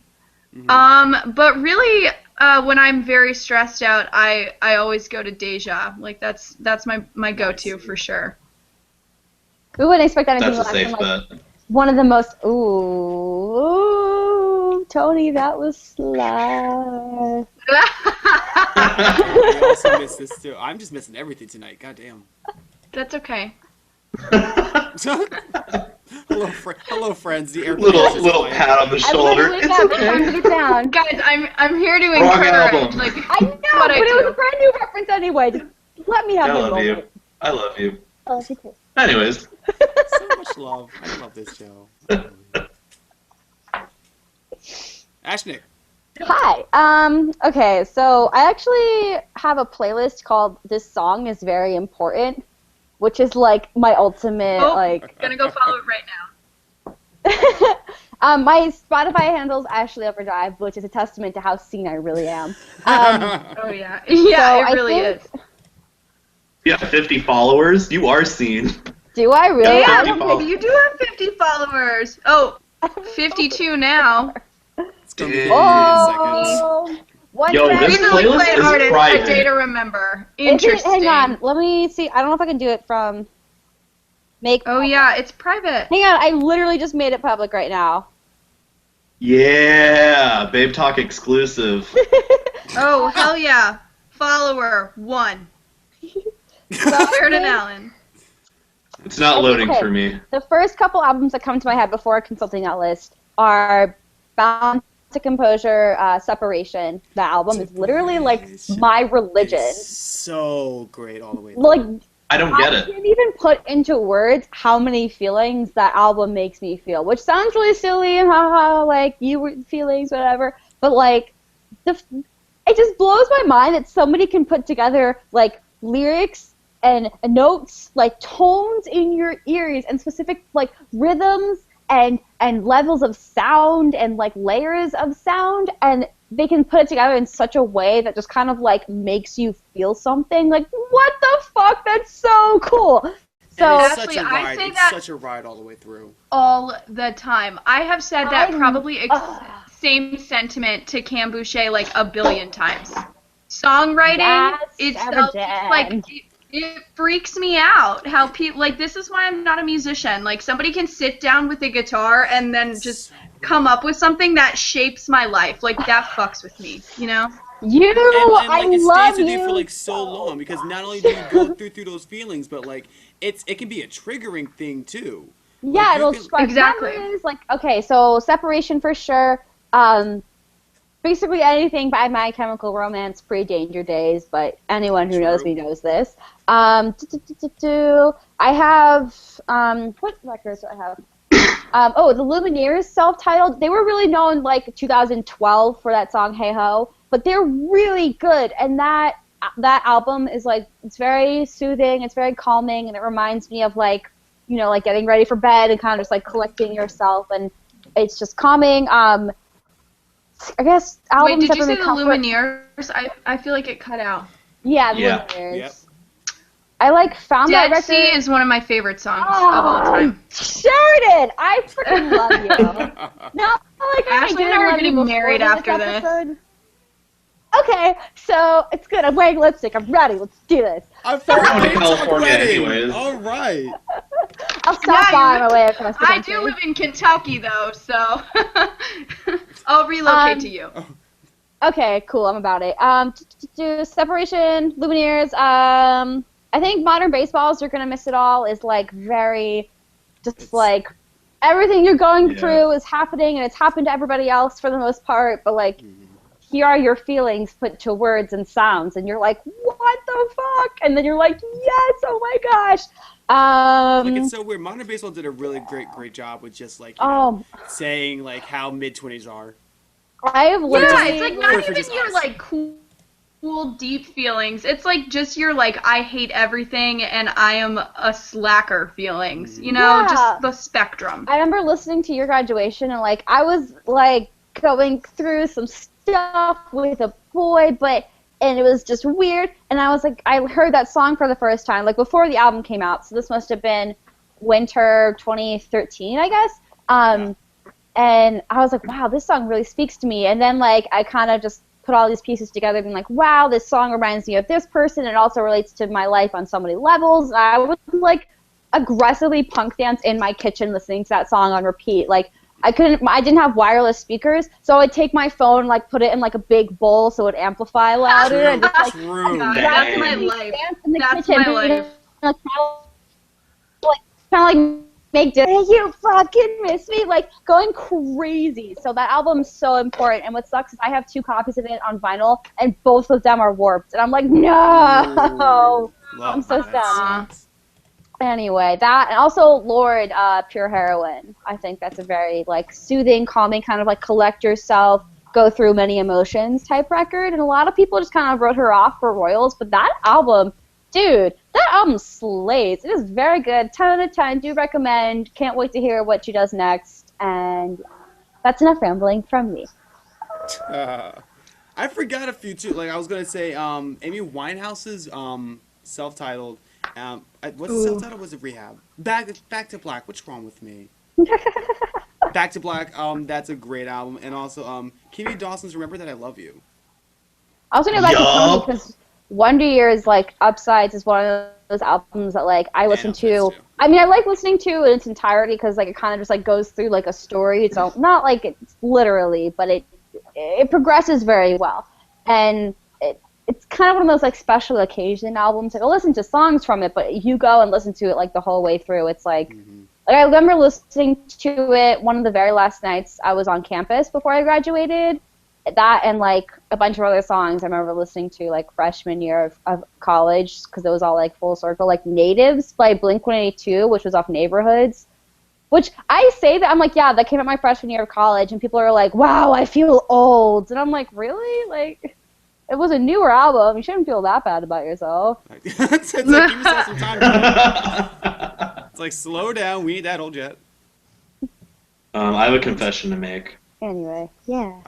B: But really, when I'm very stressed out, I always go to Deja. Like that's my go-to for sure.
D: We wouldn't expect anything
C: That's a
D: less
C: safe
D: from like
C: bet.
D: one of the most. Ooh, Tony, that was sly.
A: I also miss this too. I'm just missing everything tonight. God damn.
B: That's okay.
A: Hello, friends. The air
C: little pat on the shoulder.
D: Everybody wake
C: It's
D: up, it's time to
C: okay.
D: get down.
B: Guys, I'm here to
C: Wrong
B: encourage.
C: album.
B: Like
D: I know,
B: what
D: but
B: I
D: it was
B: do.
D: a brand new reference anyway. Just let me have
C: I
D: my
C: love
D: moment.
C: you. I love you.
D: Oh, you too.
C: Anyways.
A: So much love. I love this show. Ashnick.
D: Hi. Okay, so I actually have a playlist called "This Song Is Very Important," which is like my ultimate like.
B: Gonna go follow it right now.
D: My Spotify handle's Ashley Overdrive, which is a testament to how seen I really am.
B: Oh yeah, yeah,
D: So
B: it
D: I
B: really
D: think-
B: is.
C: You have 50 followers. You are seen.
D: Do I really?
C: Yeah,
D: I
C: 50
D: don't
C: followers.
D: think
B: You do have 50 followers. Oh, 52 now.
A: It's gonna be 50 seconds.
D: Oh, one
C: Yo,
D: second.
C: this
B: Recently
C: playlist
B: played
C: is
B: artist,
C: private.
B: A Day to Remember.
D: Is it-
B: Interesting.
D: hang on, let me see. I don't know if I can do it from make.
B: Oh yeah, it's private.
D: Hang on, I literally just made it public right now.
C: Yeah, Babetalk exclusive.
B: Oh hell yeah, follower 1. Sheridan Allen.
C: It's not loading for me.
D: The first couple albums that come to my head before consulting that list are Bound to Composure, Separation. That album is literally like my religion.
A: It's so great all the way through.
D: Like,
C: I don't get
D: I
C: it.
D: can't even put into words how many feelings that album makes me feel, which sounds really silly and haha, like you were feelings, whatever. But like, it just blows my mind that somebody can put together like lyrics and notes, like tones in your ears, and specific like rhythms and levels of sound and like layers of sound, and they can put it together in such a way that just kind of like makes you feel something. Like, what the fuck? That's so cool. So
A: And it's
B: Ashley,
A: such a
B: I
A: ride.
B: say
A: It's
B: that-
A: such a ride all the way through.
B: All the time. I have said that
D: I'm-
B: probably same sentiment to Cam Boucher like a billion times. Songwriting
D: Yes,
B: itself,
D: Sheridan.
B: like it freaks me out how people like. This is why I'm not a musician. Like somebody can sit down with a guitar and then just come up with something that shapes my life. Like that fucks with me, you know?
D: you,
A: And
D: I
A: like it
D: love
A: stays with
D: you
A: you for like so long because not only do you go through those feelings, but like it can be a triggering thing too.
D: Yeah,
A: Like, you
D: it'll
A: can-
D: spark
B: Exactly.
D: memories. Like, okay, so Separation for sure. Basically anything by My Chemical Romance pre-Danger Days, but anyone who knows
A: True.
D: me knows this. I have, what records do I have? The Lumineers self-titled. They were really known like 2012 for that song Hey Ho, but they're really good, and that album is like, it's very soothing, it's very calming, and it reminds me of like, you know, like getting ready for bed and kind of just like collecting yourself, and it's just calming. I guess albums
B: Wait, did
D: that
B: you say
D: bring
B: the
D: me comfort.
B: Lumineers? I feel like it cut out.
D: Yeah, the
C: Yeah.
D: Lumineers.
A: Yep.
D: I like found that
B: Dead
D: record.
B: Sea is one of my favorite songs of all time.
D: Sheridan, I freaking love you. No, like
B: Ashley and I are getting married after this.
D: Okay, so it's good. I'm wearing lipstick. I'm ready. Let's do this.
A: I'm
C: going to
A: Babetalk
C: California
A: wedding.
C: anyways.
A: All right.
D: I'll stop by on my way across the
B: I
D: country.
B: do live in Kentucky, though, so I'll relocate to you.
D: Okay, cool. I'm about it. Separation, Lumineers. I think modern baseballs, You're Gonna Miss It All is like very, just like everything you're going through is happening, and it's happened to everybody else for the most part. But like, here are your feelings put to words and sounds, and you're like, what the fuck? And then you're like, yes, oh my gosh.
A: Like, it's so weird. Modern Baseball did a really great job with just like you know, saying like how mid-20s are.
D: I have literally,
B: it's like not even your like cool deep feelings. It's like just your like I hate everything and I am a slacker feelings. You know, just the spectrum.
D: I remember listening to your graduation, and like I was like going through some stuff with a boy, and it was just weird, and I was like, I heard that song for the first time, like before the album came out, so this must have been winter 2013, I guess, and I was like, wow, this song really speaks to me, and then like, I kind of just put all these pieces together, and like, wow, this song reminds me of this person, it also relates to my life on so many levels. I would like aggressively punk dance in my kitchen listening to that song on repeat, like, I didn't have wireless speakers, so I'd take my phone, like, put it in, like, a big bowl so it would amplify louder, and just, like,
B: that's my life. That's my life.
D: Kind of like, make dinner, you fucking miss me, like, going crazy. So that album's so important, and what sucks is I have 2 copies of it on vinyl, and both of them are warped, and I'm like, no! I'm so sad. Anyway, that, and also Lord, Pure Heroine. I think that's a very, like, soothing, calming, kind of, like, collect yourself, go through many emotions type record, and a lot of people just kind of wrote her off for royals, but that album, dude, that album slays. It is very good, 10 out of 10, do recommend, can't wait to hear what she does next, and that's enough rambling from me.
A: I forgot a few, too. Like, I was going to say, Amy Winehouse's, self-titled, what's the self-title? Was it Rehab? Back to Black. What's wrong with me? Back to Black. That's a great album, and also Kimmy Dawson's "Remember That I Love You."
D: I also know Back to Black because Wonder Years, like Upsides, is one of those albums that like I listen to. I mean, I like listening to in its entirety because like it kind of just like goes through like a story. It's not like it's literally, but it progresses very well, and it's kind of one of those like special occasion albums. Like I'll listen to songs from it, but you go and listen to it like the whole way through. It's like, like I remember listening to it one of the very last nights I was on campus before I graduated. That and like a bunch of other songs I remember listening to like freshman year of college because it was all like full circle. Like Natives by Blink-182, which was off Neighborhoods. Which I say that I'm like, yeah, that came out my freshman year of college, and people are like, wow, I feel old, and I'm like, really, like. It was a newer album. You shouldn't feel that bad about yourself.
A: It's like, give yourself some time. It's like, slow down. We ain't that old yet.
C: I have a confession to make.
D: Anyway, yeah.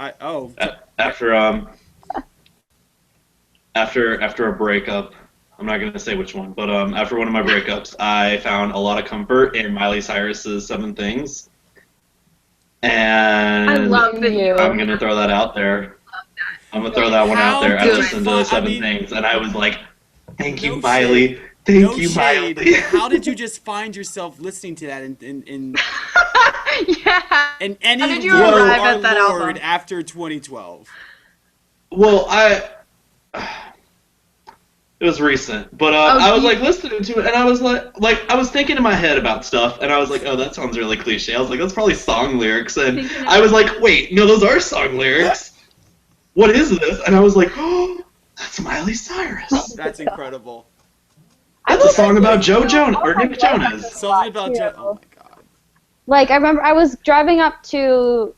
C: After a breakup, I'm not gonna say which one, but after one of my breakups, I found a lot of comfort in Miley Cyrus's 7 Things, and
B: I love that you.
C: I'm gonna throw that out there. I'm gonna throw that one out there. I listened to 7 Things, and I was like, "Thank you, Miley. Thank you, Miley."
A: How did you just find yourself listening to that in
B: yeah.
A: in any
B: How did you arrive at that
A: Lord
B: album?
A: after 2012?
C: Well, it was recent, but I was like listening to it, and I was like I was thinking in my head about stuff, and I was like, oh, that sounds really cliche. I was like, that's probably song lyrics, and I was like, wait, no, those are song lyrics. What is this? And I was like, oh, that's Miley Cyrus.
A: That's incredible.
C: It's a song about Joe Jonas, or Nick Jonas.
A: Something about Joe. Oh my god.
D: Like I remember, I was driving up to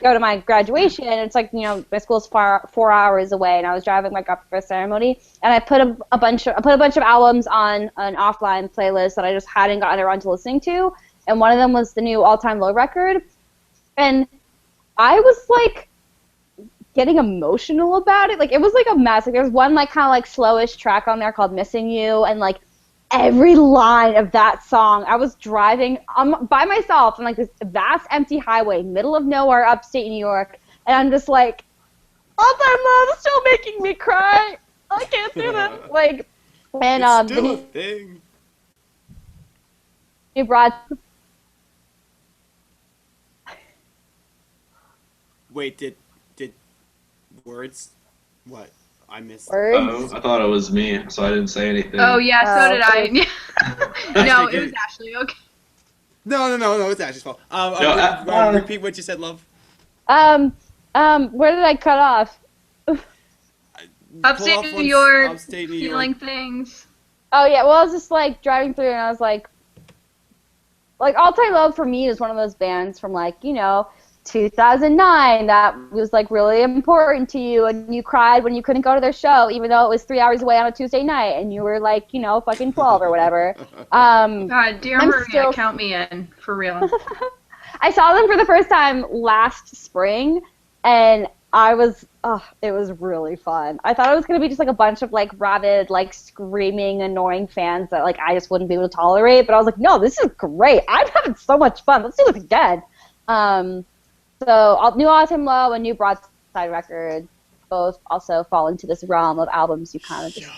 D: go to my graduation, and it's like, you know, my school's 4 hours away, and I was driving like up for a ceremony, and I put a bunch of albums on an offline playlist that I just hadn't gotten around to listening to, and one of them was the new All Time Low record, and I was like getting emotional about it. Like it was like a mess. Like there's one like kind of like slowish track on there called Missing You, and like every line of that song. I was driving by myself on like this vast empty highway, middle of nowhere, upstate New York, and I'm just like, All Time Love is still making me cry. I can't do this. Like, and
A: It's still
D: the
A: a thing.
D: new broad.
A: Wait, did words? What? I missed.
C: Oh,
D: Words.
C: I thought it was me, so I didn't say anything.
B: Oh yeah, so did I. No,
A: Ashley,
B: it was Ashley. Okay.
A: No, it's Ashley's fault. Repeat what you said, love.
D: Where did I cut off?
B: Upstate New York, feeling things.
D: Oh yeah, well I was just like driving through and I was like All Time Love for me is one of those bands from like, 2009 that was like really important to you and you cried when you couldn't go to their show even though it was 3 hours away on a Tuesday night and you were like, fucking 12 or whatever.
B: God, dear Maria, count me in, for real.
D: I saw them for the first time last spring and it was really fun. I thought it was going to be just like a bunch of like rabid, like screaming, annoying fans that like I just wouldn't be able to tolerate. But I was like, no, this is great. I'm having so much fun. Let's do this again. So new All Time Low and new Broadside record both also fall into this realm of albums you kind of just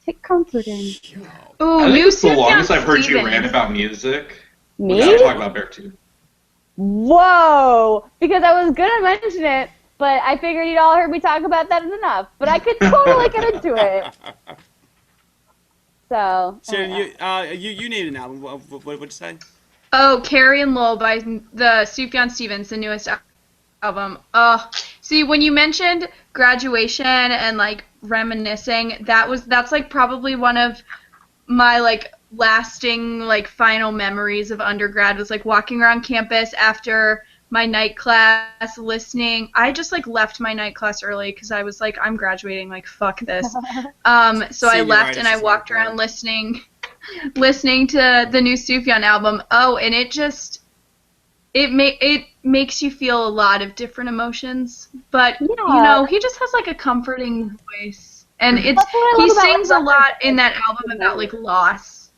D: take comfort in.
B: Ooh,
C: I think
B: new
C: it's the longest I've heard you
B: Stevens.
C: rant about music.
D: Me?
C: Without talking about Beartooth.
D: Whoa! Because I was gonna mention it, but I figured you'd all heard me talk about that enough. But I could totally get into it. So.
A: Sheridan, you named an album. What'd you say?
B: Oh, Carrie and Lowell by the Sufjan Stevens, the newest album. Oh, see, when you mentioned graduation and like reminiscing, that's like probably one of my like lasting like final memories of undergrad was like walking around campus after my night class listening. I just like left my night class early because I was like, I'm graduating, like fuck this. So I left and I walked around listening to the new Sufjan album. Oh, and it makes you feel a lot of different emotions. But he just has like a comforting voice, and he sings a lot in that album about like loss.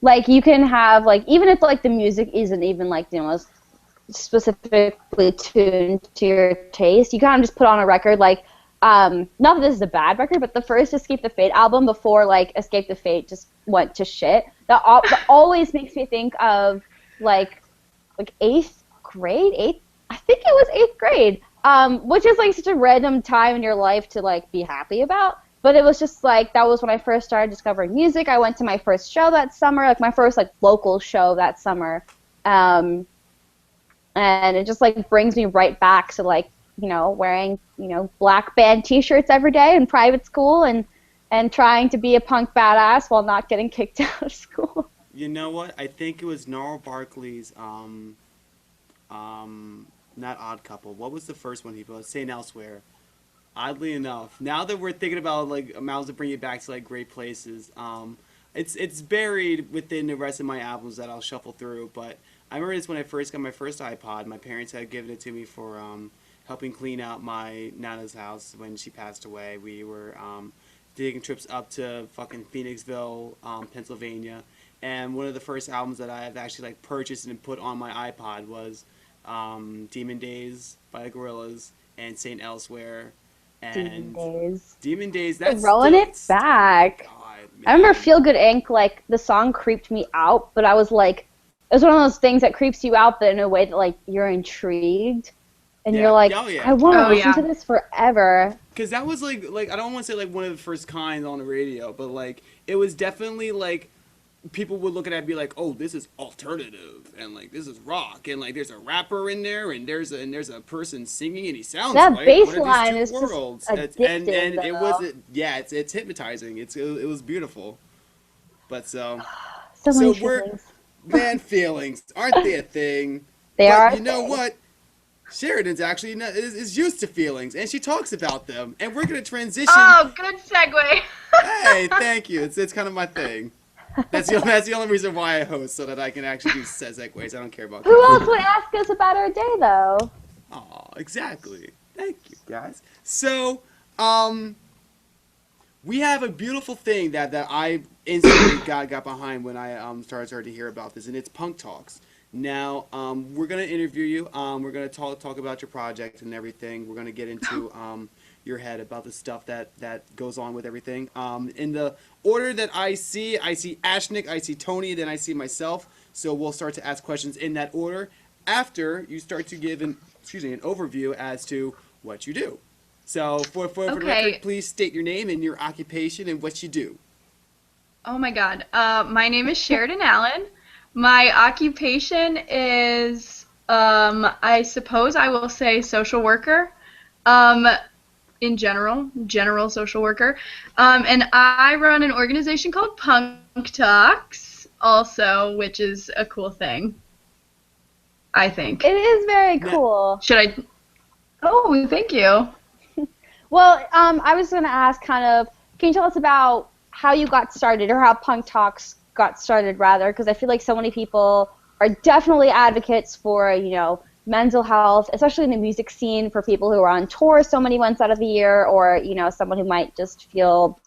D: Like you can have like even if like the music isn't even like specifically tuned to your taste, you kind of just put on a record like. Not that this is a bad record, but the first Escape the Fate album before like Escape the Fate just went to shit. That always makes me think of like 8th grade. I think it was 8th grade. Which is like such a random time in your life to like be happy about. But it was just like that was when I first started discovering music. I went to my first show that summer, like my first like local show that summer, and it just like brings me right back to like. Wearing, black band t-shirts every day in private school and trying to be a punk badass while not getting kicked out of school.
A: You know what? I think it was Gnarl Barkley's, not Odd Couple. What was the first one he put? St. Elsewhere. Oddly enough, now that we're thinking about, like, amounts to bring it back to, like, great places, it's buried within the rest of my albums that I'll shuffle through, but I remember this when I first got my first iPod. My parents had given it to me for, helping clean out my Nana's house when she passed away. We were taking trips up to fucking Phoenixville, Pennsylvania, and one of the first albums that I have actually like purchased and put on my iPod was Demon Days by the Gorillaz and Saint Elsewhere. And Demon Days. That's
D: rolling it back.
A: God,
D: I remember Feel Good Inc. Like the song creeped me out, but I was like, it was one of those things that creeps you out, but in a way that like you're intrigued. And you're like, I want to listen to this forever.
A: Because that was like I don't want to say like one of the first kinds on the radio, but like it was definitely like people would look at it and be like, oh, this is alternative and like this is rock and like there's a rapper in there and there's a person singing and he sounds
D: that
A: like
D: bass line is
A: worlds.
D: Just addictive,
A: and it was it's hypnotizing. It was beautiful. But so we're man feelings aren't they a thing?
D: They are.
A: You know what? Sheridan's actually is used to feelings, and she talks about them. And we're going to transition.
B: Oh, good segue.
A: Hey, thank you. It's kind of my thing. That's the only reason why I host, so that I can actually do segues. I don't care about.
D: Who else would ask us about our day, though?
A: Oh, exactly. Thank you, guys. So, we have a beautiful thing that I instantly got behind when I started to hear about this, and it's Punk Talks. Now, we're gonna interview you. We're gonna talk about your project and everything. We're gonna get into your head about the stuff that goes on with everything. In the order that I see Ashnick, I see Tony, then I see myself. So we'll start to ask questions in that order after you start to give an overview as to what you do. So for the record, please state your name and your occupation and what you do.
B: Oh my God. My name is Sheridan Allen. My occupation is, I suppose I will say social worker. In general social worker. And I run an organization called Punk Talks also, which is a cool thing, I think.
D: It is very cool.
B: Should I? Oh, thank you.
D: Well, I was going to ask can you tell us about how you got started, or how Punk Talks got started, rather, because I feel like so many people are definitely advocates for, mental health, especially in the music scene, for people who are on tour so many months out of the year, or, someone who might just feel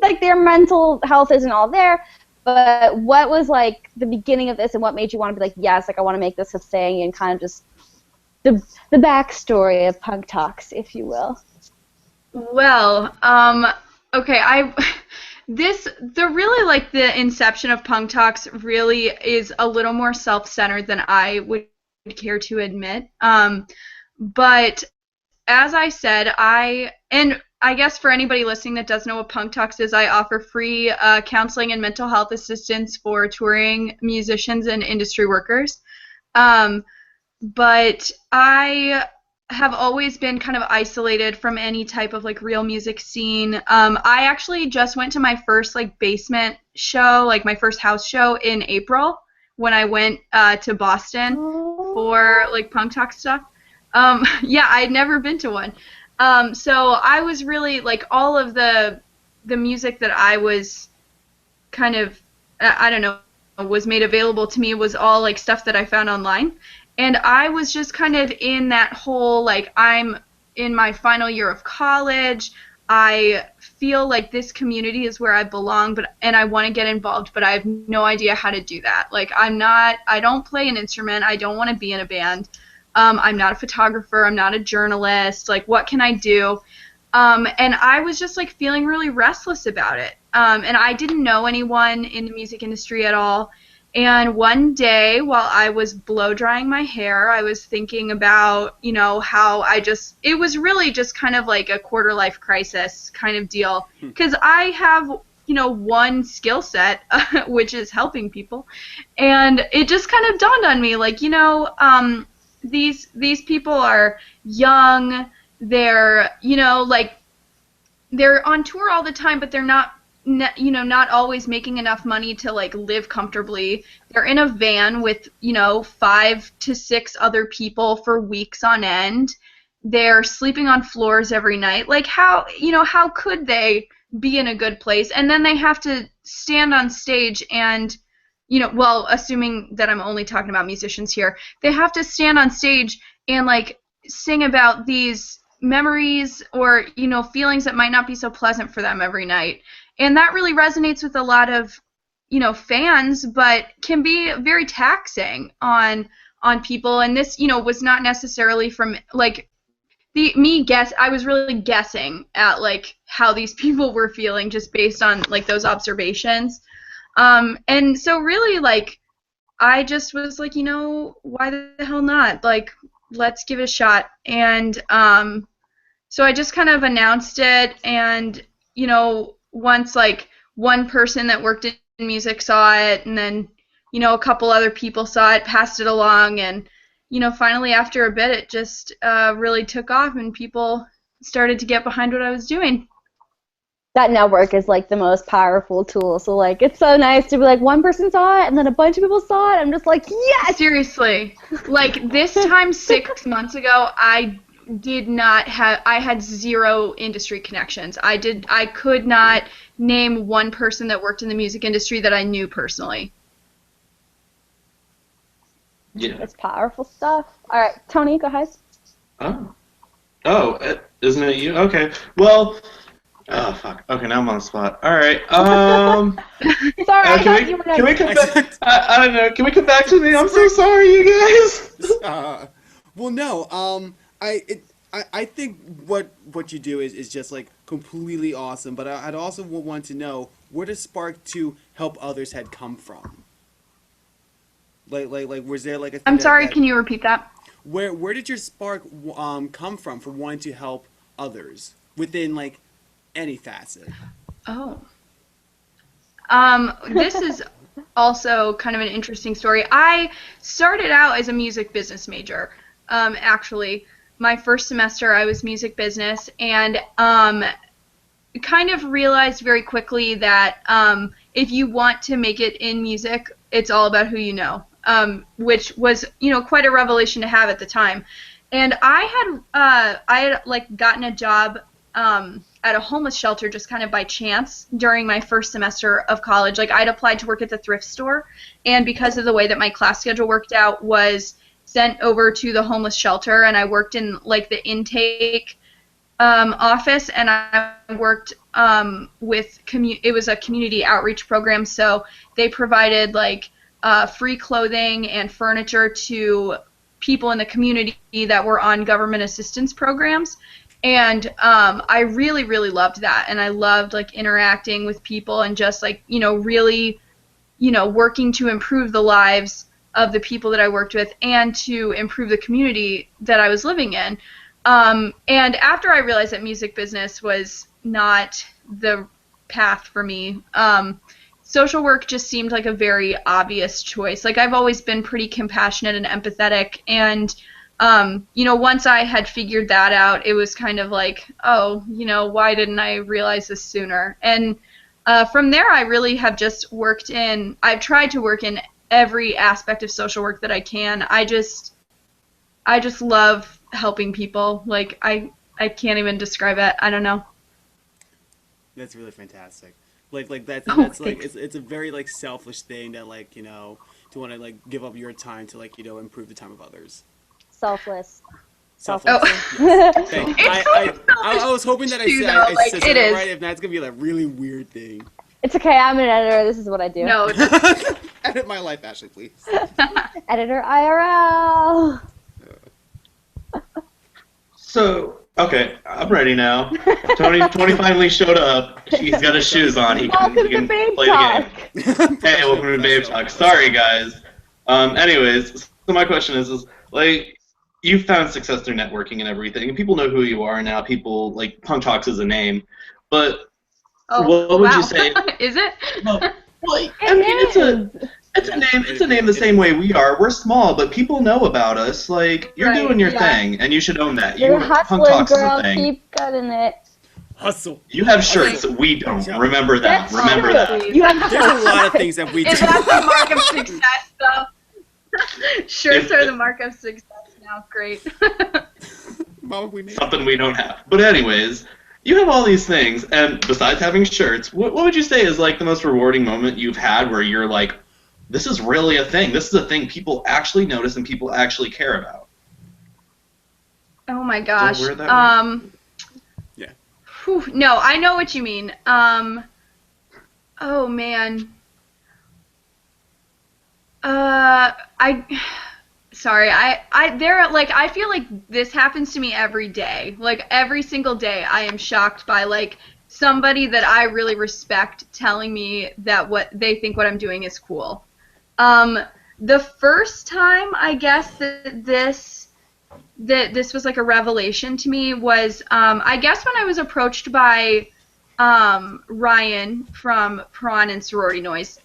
D: like their mental health isn't all there. But what was, like, the beginning of this, and what made you want to be like, yes, like, I want to make this a thing, and kind of just the backstory of Punk Talks, if you will?
B: Well, okay, the inception of Punk Talks really is a little more self-centered than I would care to admit. But as I said, and I guess for anybody listening that doesn't know what Punk Talks is, I offer free counseling and mental health assistance for touring musicians and industry workers. But I have always been kind of isolated from any type of like real music scene. I actually just went to my first like basement show, like my first house show in April when I went to Boston for like Punk Talk stuff. Yeah, I'd never been to one. So I was really like all of the music that I was kind of, I don't know, was made available to me was all like stuff that I found online. And I was just kind of in that whole, like, I'm in my final year of college. I feel like this community is where I belong, and I want to get involved, but I have no idea how to do that. Like, I don't play an instrument. I don't want to be in a band. I'm not a photographer. I'm not a journalist. Like, what can I do? And I was just, like, feeling really restless about it. And I didn't know anyone in the music industry at all. And one day, while I was blow drying my hair, I was thinking about, how it was really just kind of like a quarter life crisis kind of deal. Because I have, one skill set, which is helping people. And it just kind of dawned on me, like, these people are young, they're, they're on tour all the time, but they're not always making enough money to like live comfortably. They're in a van with 5 to 6 other people for weeks on end. They're sleeping on floors every night. Like how could they be in a good place? And then they have to stand on stage and assuming that I'm only talking about musicians here, they have to stand on stage and like sing about these memories or feelings that might not be so pleasant for them every night. And that really resonates with a lot of, fans, but can be very taxing on people. And this, was not necessarily from, like, I was really guessing at, like, how these people were feeling just based on, like, those observations. And so really, like, I just was like, why the hell not? Like, let's give it a shot. And so I just kind of announced it, and, once like one person that worked in music saw it, and then a couple other people saw it, passed it along, and finally after a bit it just really took off and people started to get behind what I was doing.
D: That network is like the most powerful tool. So like it's so nice to be like one person saw it and then a bunch of people saw it. I'm just like, yes!
B: Seriously. Like this time 6 months ago, I had 0 industry connections. I could not name one person that worked in the music industry that I knew personally.
C: Yeah.
D: It's powerful stuff. All right, Tony, go ahead.
C: Oh, isn't it you? Okay. Well, Oh fuck. Okay, now I'm on the spot. All right.
D: Sorry, I thought you were
C: Can we
D: next.
C: come back? I don't know. Can we come back to me? I'm so sorry, you guys.
A: Well, no. I think what you do is just like completely awesome. But I'd also want to know, where does Spark to help others had come from? Like was there like a thing
B: I'm sorry,
A: that
B: can you repeat that?
A: where did your spark come from for wanting to help others within like any facet?
B: Oh. This is also kind of an interesting story. I started out as a music business major. Actually, my first semester I was music business, and kind of realized very quickly that if you want to make it in music, it's all about who you know, which was, quite a revelation to have at the time. And I had like gotten a job at a homeless shelter just kind of by chance during my first semester of college. Like, I'd applied to work at the thrift store, and because of the way that my class schedule worked out, was sent over to the homeless shelter, and I worked in like the intake office, and I worked with it was a community outreach program, so they provided like free clothing and furniture to people in the community that were on government assistance programs. And I really, really loved that, and I loved like interacting with people and just like, really, working to improve the lives of the people that I worked with and to improve the community that I was living in. And after I realized that music business was not the path for me, social work just seemed like a very obvious choice. Like, I've always been pretty compassionate and empathetic, and once I had figured that out, it was kind of like, oh, why didn't I realize this sooner? And from there, I really have just I've tried to work in every aspect of social work that I can. I just love helping people. Like, I can't even describe it. I don't know.
A: That's really fantastic. Like that's like it's a very like selfish thing that like, to want to like give up your time to like, improve the time of others.
D: Selfless.
A: Selfless.
B: Oh.
A: Yes. Thank you. I was hoping that I said
B: it
A: it
B: is.
A: right. If not, it's gonna be like a really weird thing.
D: It's okay, I'm an editor. This is what I do.
B: No.
A: Edit my life, Ashley, please.
D: Editor IRL.
C: So, okay, I'm ready now. Tony finally showed up. He's got his shoes on. He can play the game. Hey, welcome to Babetalk. Sorry, guys. Anyways, so my question is like, you've found success through networking and everything, and people know who you are now. People, like, Punk Talks is a name. But what would you say?
B: Is it?
C: Well, I mean, it's a name the same way we are. We're small, but people know about us. Like, you're doing your thing, and you should own that.
D: You're
C: Punk
D: hustling,
C: Talks is
D: girl.
C: a thing.
D: Keep cutting it.
A: Hustle.
C: You have shirts. We don't. Remember that.
D: That's
C: Remember
D: true.
C: that.
D: You have
A: There's a lot of things that we do.
B: Is that the mark of success, though? Shirts are the mark of success now. Great.
A: Mama, we made
C: Something we don't have. But anyways, you have all these things, and besides having shirts, what would you say is like the most rewarding moment you've had where you're like, this is really a thing. This is a thing people actually notice and people actually care about.
B: Oh my gosh.
C: Wear that
A: Yeah.
B: Whew, no, I know what you mean. Oh man. Sorry, I feel like this happens to me every day. Like, every single day I am shocked by, like, somebody that I really respect telling me that what they think what I'm doing is cool. The first time, I guess, that this was like a revelation to me was, I guess, when I was approached by Ryan from Prawn and Sorority Noise.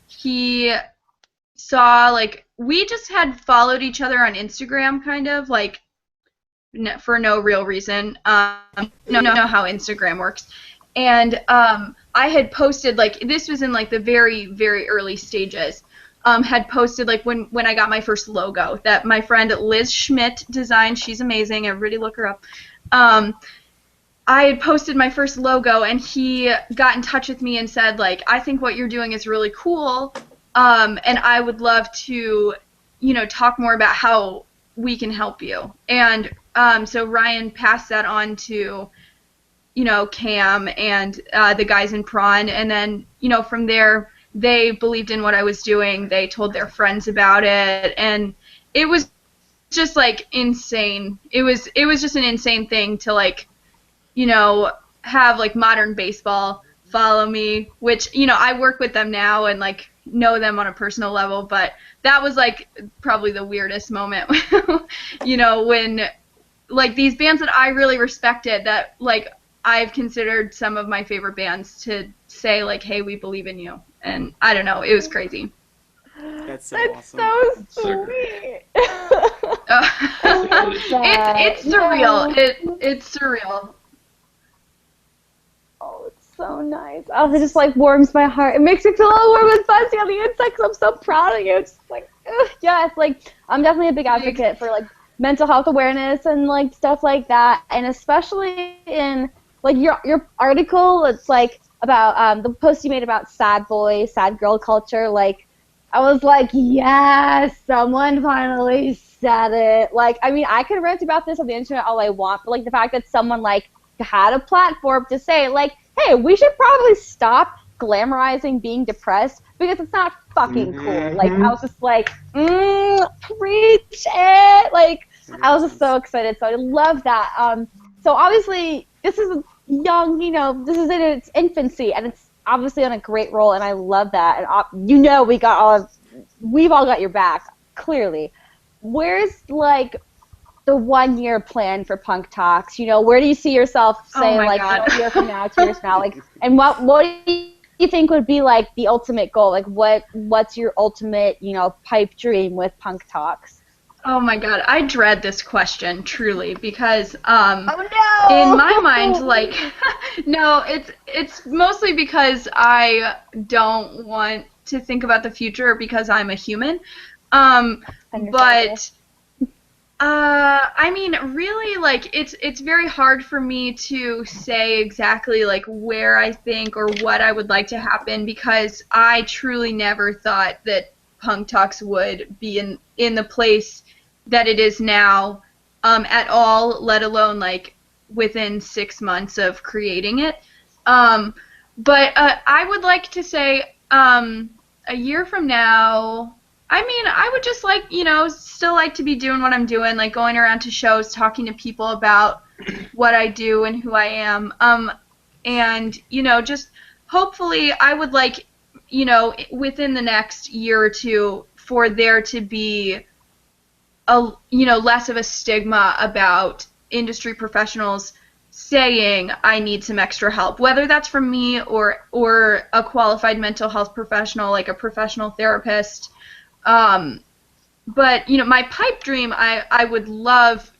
B: He saw, like, we just had followed each other on Instagram, kind of, like, for no real reason. Know how Instagram works. And I had posted, like, this was in, like, the very, very early stages. Had posted, like, when I got my first logo that my friend Liz Schmidt designed. She's amazing. Everybody look her up. I had posted my first logo, and he got in touch with me and said, like, I think what you're doing is really cool, and I would love to, talk more about how we can help you. And so Ryan passed that on to Cam and the guys in Prawn, and then from there they believed in what I was doing. They told their friends about it, and it was just like insane. It was just an insane thing to like have like Modern Baseball follow me, which I work with them now and like know them on a personal level, but that was like probably the weirdest moment when like these bands that I really respected, that like I've considered some of my favorite bands, to say like, hey, we believe in you. And I don't know, it was crazy.
A: That's so
D: That's
A: awesome.
D: so sweet.
B: It's surreal. It's surreal.
D: Oh, it's so nice. Oh, it just like warms my heart. It makes me feel all warm and fuzzy on the inside because I'm so proud of you. It's just like, yes, like I'm definitely a big advocate for like mental health awareness and like stuff like that, and especially in like your article. It's like about the post you made about sad boy, sad girl culture. Like I was like, yes, someone finally said it. Like, I mean, I could rant about this on the internet all I want, but like the fact that someone like had a platform to say like, hey, we should probably stop glamorizing being depressed because it's not fucking cool. Like, I was just like, preach it. Like, I was just so excited. So I love that. So obviously, this is young, this is in its infancy, and it's obviously on a great roll, and I love that. And we've all got your back, clearly. Where's like the 1 year plan for Punk Talks? Where do you see yourself say like a year from now, 2 years from now? Like, and what do you think would be like the ultimate goal? Like, what's your ultimate pipe dream with Punk Talks?
B: Oh my god, I dread this question, truly, because
D: oh, no!
B: in my mind, like, no, it's mostly because I don't want to think about the future because I'm a human. But I mean, really, like, it's very hard for me to say exactly like where I think or what I would like to happen, because I truly never thought that Punk Talks would be in the place that it is now at all, let alone like within 6 months of creating it. But I would like to say a year from now, I mean, I would just like, still like to be doing what I'm doing, like going around to shows, talking to people about what I do and who I am. And, just hopefully I would like, within the next year or two for there to be less of a stigma about industry professionals saying I need some extra help, whether that's from me or a qualified mental health professional, like a professional therapist. But my pipe dream, I would love,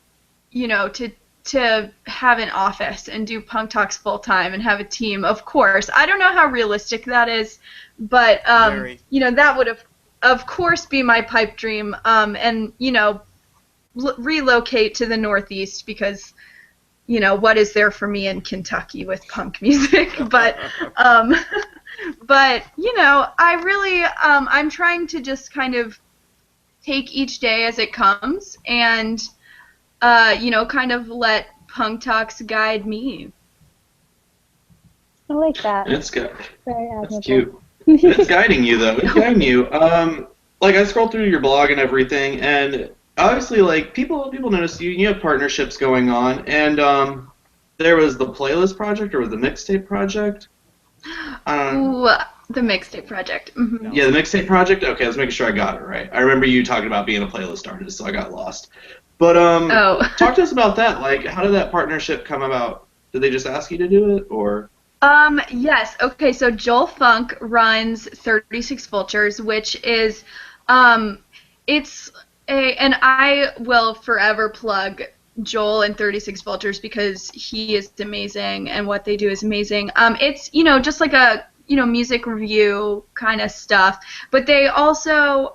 B: to have an office and do Punk Talks full time and have a team. Of course, I don't know how realistic that is, but that would of course be my pipe dream. And relocate to the Northeast because what is there for me in Kentucky with punk music? But I really I'm trying to just kind of take each day as it comes and kind of let Punk Talks guide me.
D: I like that.
C: It's good.
D: Very admirable.
C: That's cute. It's guiding you though. It's guiding you. Like I scrolled through your blog and everything, and obviously, like, people notice you have partnerships going on, and there was the playlist project, or the mixtape project?
B: Ooh, the mixtape project. Mm-hmm.
C: Yeah, the mixtape project? Okay, let's make sure I got it right. I remember you talking about being a playlist artist, so I got lost. But talk to us about that. Like, how did that partnership come about? Did they just ask you to do it, or?
B: Yes. Okay, so Joel Funk runs 36 Vultures, which is, and I will forever plug Joel and 36 Vultures because he is amazing and what they do is amazing. It's, just like a, music review kind of stuff, but they also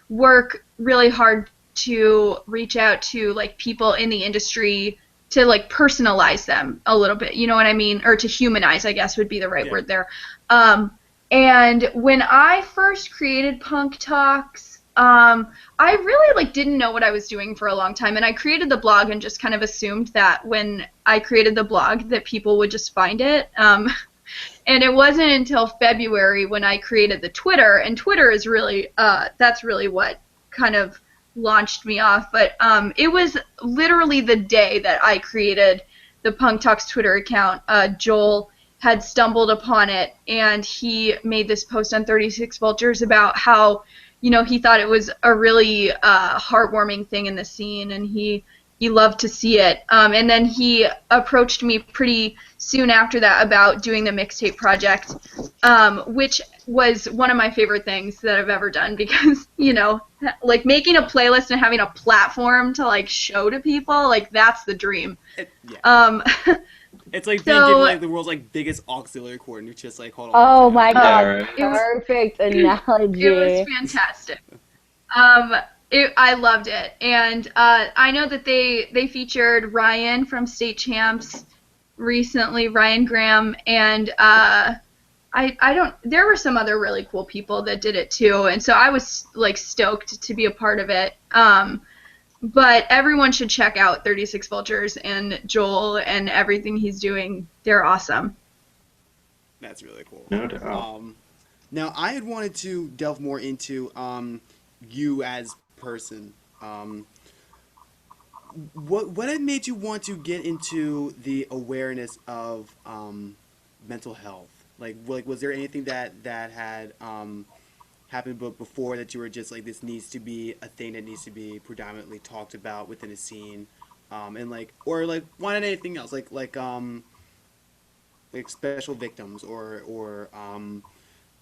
B: work really hard to reach out to like people in the industry to like personalize them a little bit, you know what I mean? Or to humanize, I guess would be the right word there. And when I first created Punk Talks, I really like didn't know what I was doing for a long time, and I created the blog and just kind of assumed that when I created the blog that people would just find it. And it wasn't until February when I created the Twitter, and Twitter is really that's really what kind of launched me off. But it was literally the day that I created the Punk Talks Twitter account. Joel had stumbled upon it, and he made this post on 36 Vultures about how, you know, he thought it was a really heartwarming thing in the scene, and he loved to see it. And then he approached me pretty soon after that about doing the mixtape project, which was one of my favorite things that I've ever done because, you know, like making a playlist and having a platform to like show to people, like that's the dream.
A: It's like being given like the world's like biggest auxiliary cord, and you just like hold on.
D: Oh my god,
C: Yeah, right.
D: perfect analogy.
B: It was fantastic. I loved it, and I know that they featured Ryan from State Champs recently, Ryan Graham, and there were some other really cool people that did it too, and so I was like stoked to be a part of it. But everyone should check out 36 Vultures and Joel and everything he's doing. They're awesome.
A: That's really cool.
C: No doubt.
A: Now, I had wanted to delve more into you as person. What had made you want to get into the awareness of mental health? Like was there anything that had happened before that you were just like, this needs to be a thing that needs to be predominantly talked about within a scene, and like, or like wanted anything else like special victims or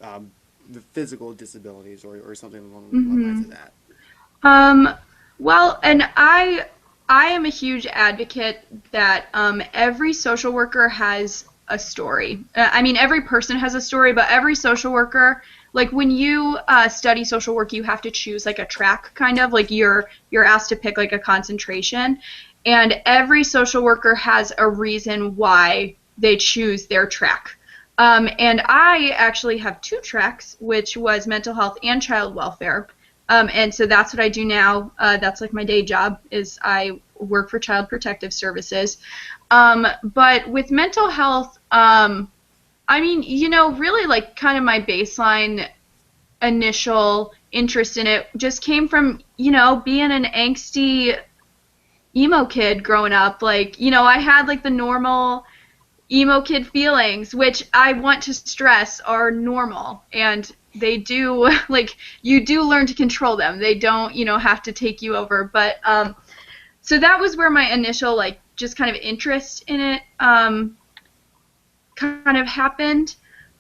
A: the physical disabilities or something along the lines of that.
B: Well, and I am a huge advocate that every social worker has a story. I mean, every person has a story, but every social worker, like when you study social work, you have to choose like a track, kind of like you're asked to pick like a concentration, and every social worker has a reason why they choose their track. And I actually have two tracks, which was mental health and child welfare. And so that's what I do now. That's like my day job is I work for Child Protective Services. But with mental health, I mean, you know, really like kind of my baseline initial interest in it just came from, you know, being an angsty emo kid growing up. Like, you know, I had like the normal emo kid feelings, which I want to stress are normal, and they do, like, you do learn to control them. They don't, you know, have to take you over. But so that was where my initial like just kind of interest in it kind of happened.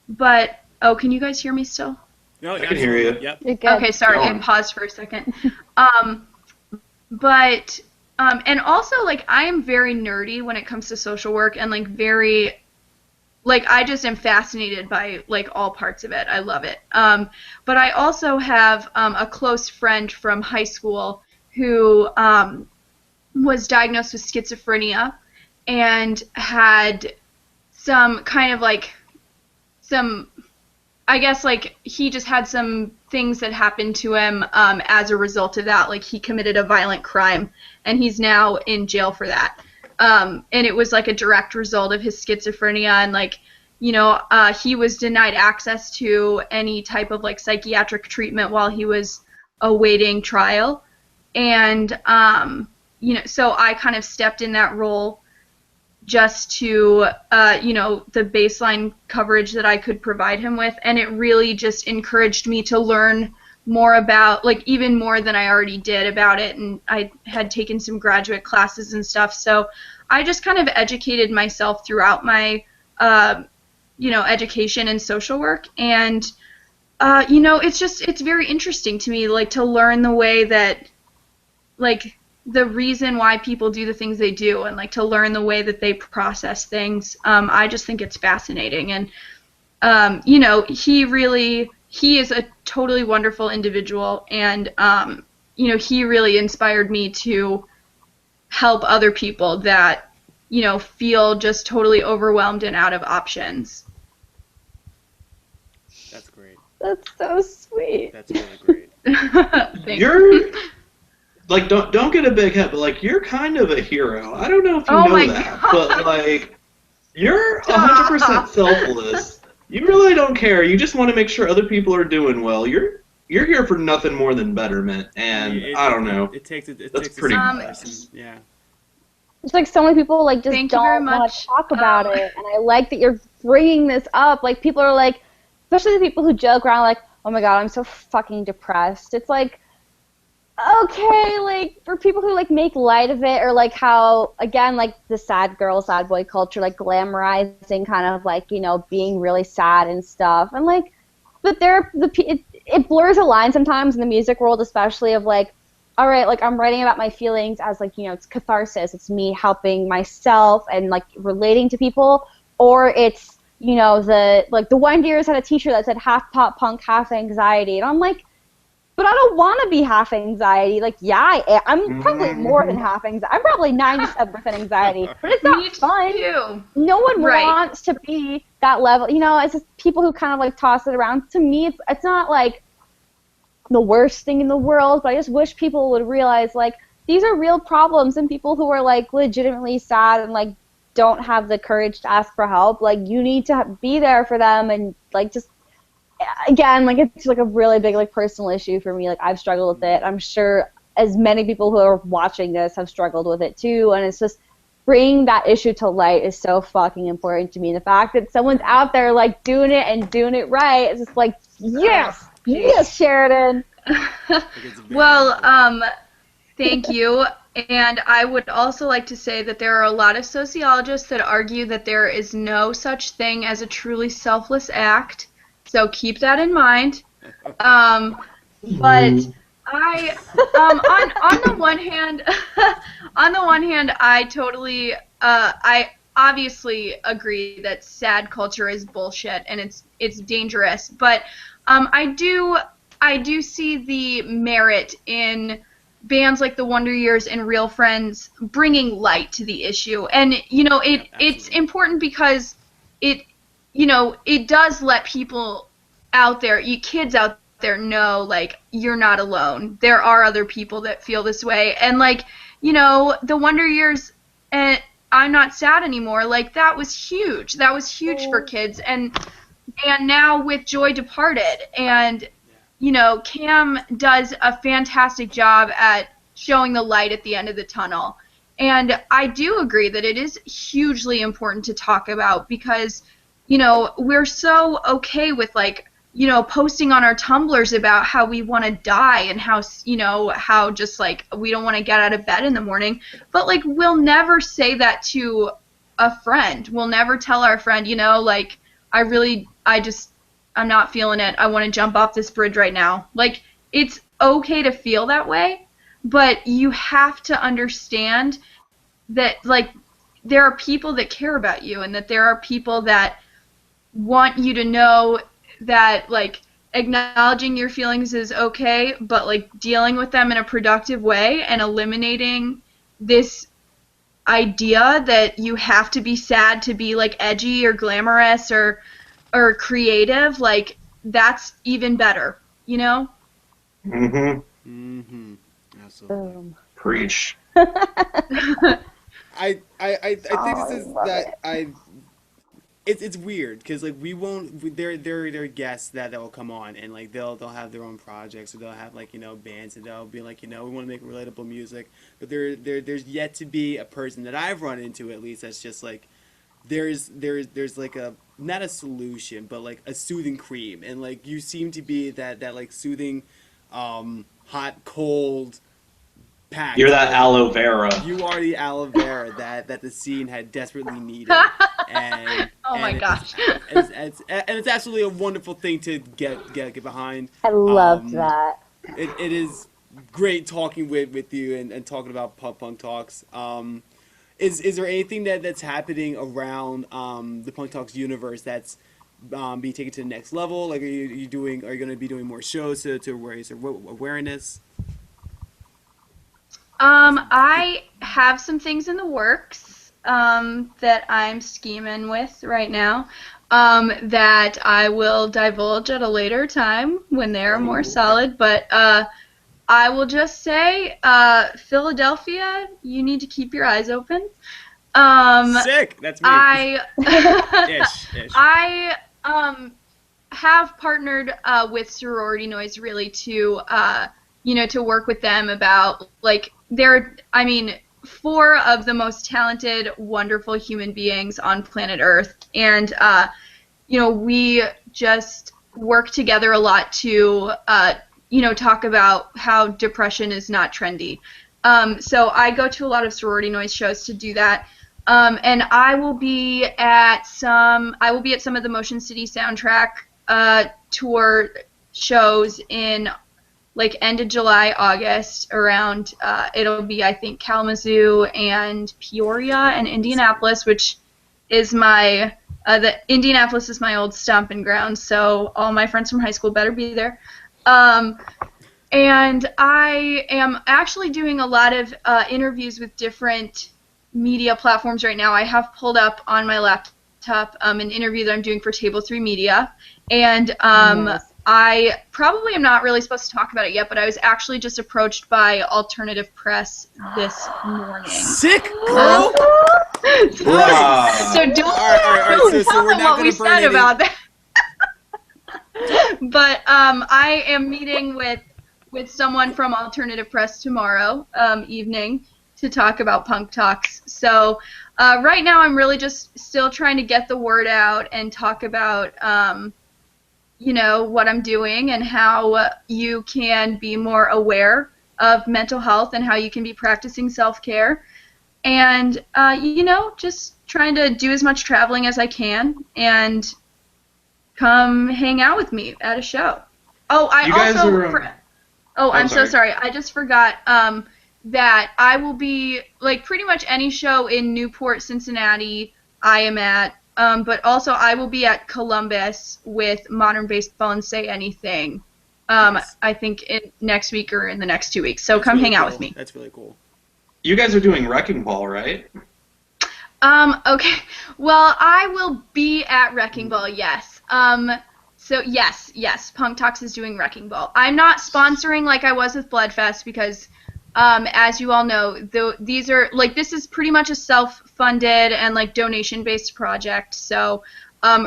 B: But can you guys hear me still?
A: No,
C: I can hear you.
A: Yep.
D: You're good.
B: Okay, sorry, I paused for a second. But and also like I am very nerdy when it comes to social work, and like very, like I just am fascinated by like all parts of it. I love it. But I also have a close friend from high school who was diagnosed with schizophrenia and had some kind of like some, I guess like he just had some things that happened to him as a result of that. Like he committed a violent crime and he's now in jail for that. And it was like a direct result of his schizophrenia, and like, you know, he was denied access to any type of like psychiatric treatment while he was awaiting trial. And, you know, so I kind of stepped in that role just to, you know, the baseline coverage that I could provide him with. And it really just encouraged me to learn more about, like, even more than I already did about it. And I had taken some graduate classes and stuff. So I just kind of educated myself throughout my, you know, education in social work. And, you know, it's very interesting to me, like, to learn the way that, like, the reason why people do the things they do, and like to learn the way that they process things. I just think it's fascinating. And, you know, he is a totally wonderful individual, and, you know, he really inspired me to help other people that, you know, feel just totally overwhelmed and out of options.
A: That's great.
D: That's so sweet.
A: That's really great.
B: Thanks.
C: You're like don't get a big head, but like you're kind of a hero. I don't know if you
B: Oh
C: know
B: my
C: that,
B: God.
C: but like you're 100% selfless. You really don't care. You just want to make sure other people are doing well. You're here for nothing more than betterment, and I don't know.
A: It takes it
C: That's
A: takes
C: pretty
A: a
C: nice.
A: person. Yeah.
D: It's like so many people like just
B: Thank you very
D: don't want
B: much.
D: to talk about it, and I like that you're bringing this up. Like people are like, especially the people who joke around like, "Oh my God, I'm so fucking depressed." It's like, okay, like for people who like make light of it, or like how again like the sad girl, sad boy culture, like glamorizing kind of like being really sad and stuff, and like, but it blurs a line sometimes in the music world, especially of like, all right, like I'm writing about my feelings as like it's catharsis, it's me helping myself and like relating to people, or it's the one years had a teacher that said half pop punk, half anxiety, and I'm like, but I don't want to be half anxiety. Like, yeah, I'm probably more than half anxiety. I'm probably 97% anxiety, but it's not
B: Me
D: fun.
B: too.
D: No one
B: Right.
D: wants to be that level. It's just people who kind of like toss it around. To me, it's not like the worst thing in the world, but I just wish people would realize like these are real problems, and people who are like legitimately sad and like don't have the courage to ask for help, like you need to be there for them, and like just again, like it's like a really big like personal issue for me. Like I've struggled with it. I'm sure as many people who are watching this have struggled with it too, and it's just bringing that issue to light is so fucking important to me. And the fact that someone's out there like doing it and doing it right, it's just like yes, yes, Sheridan.
B: Well, thank you. And I would also like to say that there are a lot of sociologists that argue that there is no such thing as a truly selfless act. So keep that in mind. But I, on the one hand, I totally, I obviously agree that sad culture is bullshit and it's dangerous. But I do see the merit in bands like the Wonder Years and Real Friends bringing light to the issue, and it's important because it does let people out there, you kids out there, know like you're not alone. There are other people that feel this way, and like the Wonder Years and I'm Not Sad Anymore, like that was huge. That was huge for kids, and now with Joy Departed, and Cam does a fantastic job at showing the light at the end of the tunnel. And I do agree that it is hugely important to talk about because, we're so okay with like, posting on our Tumblrs about how we want to die and how just like we don't want to get out of bed in the morning. But like we'll never say that to a friend. We'll never tell our friend, like I'm not feeling it. I want to jump off this bridge right now. Like, it's okay to feel that way, but you have to understand that, like, there are people that care about you and that there are people that want you to know that, like, acknowledging your feelings is okay, but, like, dealing with them in a productive way and eliminating this idea that you have to be sad to be, like, edgy or glamorous or creative, like that's even better,
A: Absolutely.
C: Preach.
A: I think this is that it's weird because like we won't there are guests that will come on and like they'll have their own projects or they'll have like bands and they'll be like we want to make relatable music, but there's yet to be a person that I've run into at least that's just like there's like a not a solution but like a soothing cream, and like you seem to be that like soothing hot cold pack.
C: You're that aloe vera.
A: You are the aloe vera that the scene had desperately needed. And
B: oh my gosh.
A: It's absolutely a wonderful thing to get behind.
D: I loved that.
A: It is great talking with you and talking about Pop Punk Talks. Is there anything that's happening around the Punk Talks universe that's being taken to the next level? Like, are you going to be doing more shows to raise awareness?
B: I have some things in the works that I'm scheming with right now. that I will divulge at a later time when they're more solid. But I will just say, Philadelphia, you need to keep your eyes open.
A: Sick. That's me. Ish.
B: I have partnered with Sorority Noise really to to work with them about four of the most talented, wonderful human beings on planet Earth, and we just work together a lot to talk about how depression is not trendy. So I go to a lot of Sorority Noise shows to do that. And I will be at some of the Motion City soundtrack tour shows in end of July, August, around it'll be, I think, Kalamazoo and Peoria and Indianapolis, which is the Indianapolis is my old stomping ground, so all my friends from high school better be there. And I am actually doing a lot of interviews with different media platforms right now. I have pulled up on my laptop an interview that I'm doing for Table 3 Media, and
D: Nice.
B: I probably am not really supposed to talk about it yet, but I was actually just approached by Alternative Press this morning.
A: Sick, girl.
B: So don't
A: So
B: tell
A: we're
B: them
A: not
B: what we
A: gonna burn
B: said
A: any-
B: about that. But I am meeting with someone from Alternative Press tomorrow evening to talk about Punk Talks. So right now I'm really just still trying to get the word out and talk about what I'm doing and how you can be more aware of mental health and how you can be practicing self-care. And, just trying to do as much traveling as I can and come hang out with me at a show. Oh, I'm so sorry. I just forgot that I will be, pretty much any show in Newport, Cincinnati I am at. But also I will be at Columbus with Modern Baseball and Say Anything.
A: Nice.
B: I think next week or in the next 2 weeks. So
A: That's
B: come
A: really
B: hang out
A: cool.
B: with me.
A: That's really cool.
C: You guys are doing Wrecking Ball, right?
B: Okay. Well, I will be at Wrecking Ball, yes. So yes, Punk Talks is doing Wrecking Ball. I'm not sponsoring like I was with Bloodfest because as you all know, these are this is pretty much a self-funded and donation-based project. So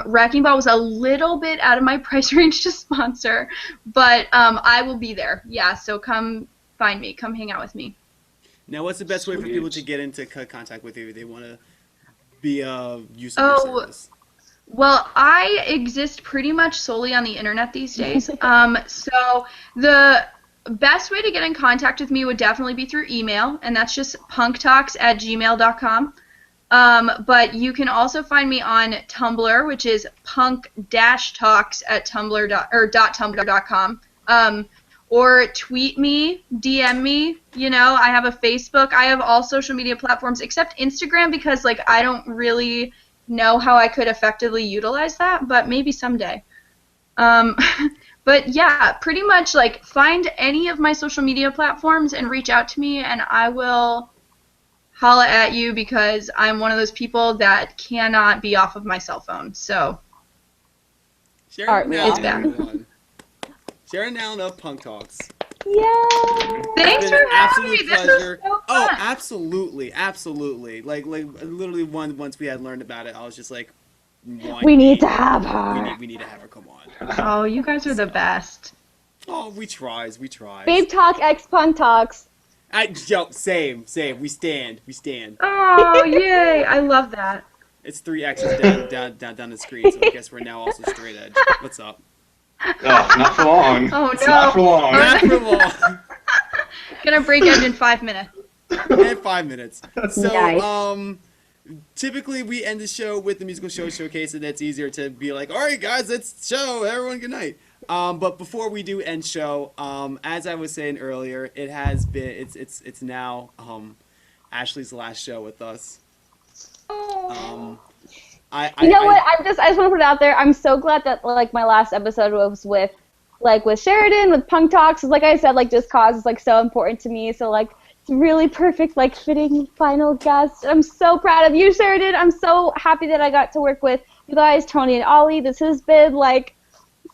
B: Wrecking Ball was a little bit out of my price range to sponsor, but I will be there. Yeah, so come find me, come hang out with me.
A: Now, what's the best way for
C: Sweet.
A: people to get into contact with you if they want to be use of your service?
B: Well, I exist pretty much solely on the internet these days. So the best way to get in contact with me would definitely be through email, and that's just punktalks@gmail.com. But you can also find me on Tumblr, which is punk-talks@tumblr.com. Or tweet me, DM me. I have a Facebook. I have all social media platforms except Instagram because I don't really know how I could effectively utilize that, but maybe someday. But yeah, pretty much find any of my social media platforms and reach out to me, and I will holla at you because I'm one of those people that cannot be off of my cell phone. So
A: Sheridan
B: it's
A: Allen,
B: bad.
A: everyone. Sheridan Allen of Punk Talks.
D: Yeah.
B: Thanks
A: It's
B: for
A: been an
B: having
A: absolute
B: me. This
A: pleasure.
B: is so fun.
A: Oh, absolutely. Literally once we had learned about it, I was just like,
D: We need to have her.
A: we need to have her. Come on.
B: Oh, you guys are the best.
A: Oh, we tries.
D: Babetalk x Punk Talks.
A: Same. We stand.
B: Oh, yay. I love that.
A: It's 3 X's down the screen, so I guess we're now also straight edge. What's up?
C: Oh, not for long.
B: Oh,
C: It's
B: no.
C: not for long.
A: Not for long.
B: Gonna break edge in 5 minutes.
A: In 5 minutes. So,
D: Nice.
A: typically we end the show with the musical show showcase, and that's easier to be like, all right, guys, let's show everyone good night. But before we do end show, as I was saying earlier, it has been it's now Ashley's last show with us.
D: You know what? I just want to put it out there. I'm so glad that my last episode was with Sheridan, with Punk Talks. Like I said, this cause is so important to me. So it's really perfect, fitting final guest. I'm so proud of you, Sheridan. I'm so happy that I got to work with You guys, Tony and Ollie, this has been like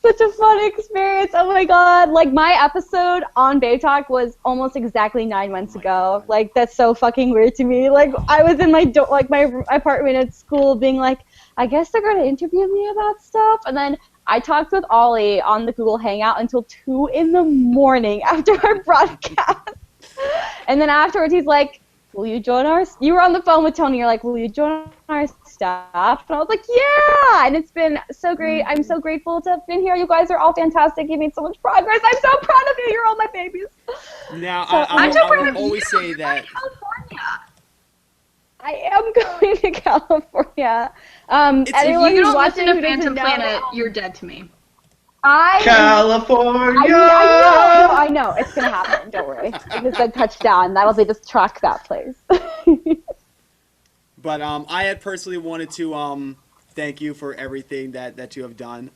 D: such a fun experience. Oh my god. Like my episode on Babetalk was almost exactly 9 months ago.
A: God.
D: Like that's so fucking weird to me. Like I was in my my apartment at school being like, I guess they're going to interview me about stuff. And then I talked with Ollie on the Google Hangout until 2 in the morning after our broadcast. And then afterwards he's like, will you join our... You were on the phone with Tony. You're like, will you join our staff? And I was like, yeah! And it's been so great. I'm so grateful to have been here. You guys are all fantastic. You made so much progress. I'm so proud of you. You're all my babies.
A: Now,
D: So,
A: I
B: so proud
A: will
B: of
A: always
B: you.
A: say that...
B: California.
D: I am going to California.
B: If
D: Anyone
B: you
D: who's
B: don't
D: watching
B: listen to
D: who doesn't
B: Phantom
D: know-
B: Planet, you're dead to me.
C: California!
D: I know. It's going to happen. Don't worry. It's a touchdown. That'll be just track that place.
A: But I had personally wanted to thank you for everything that you have done.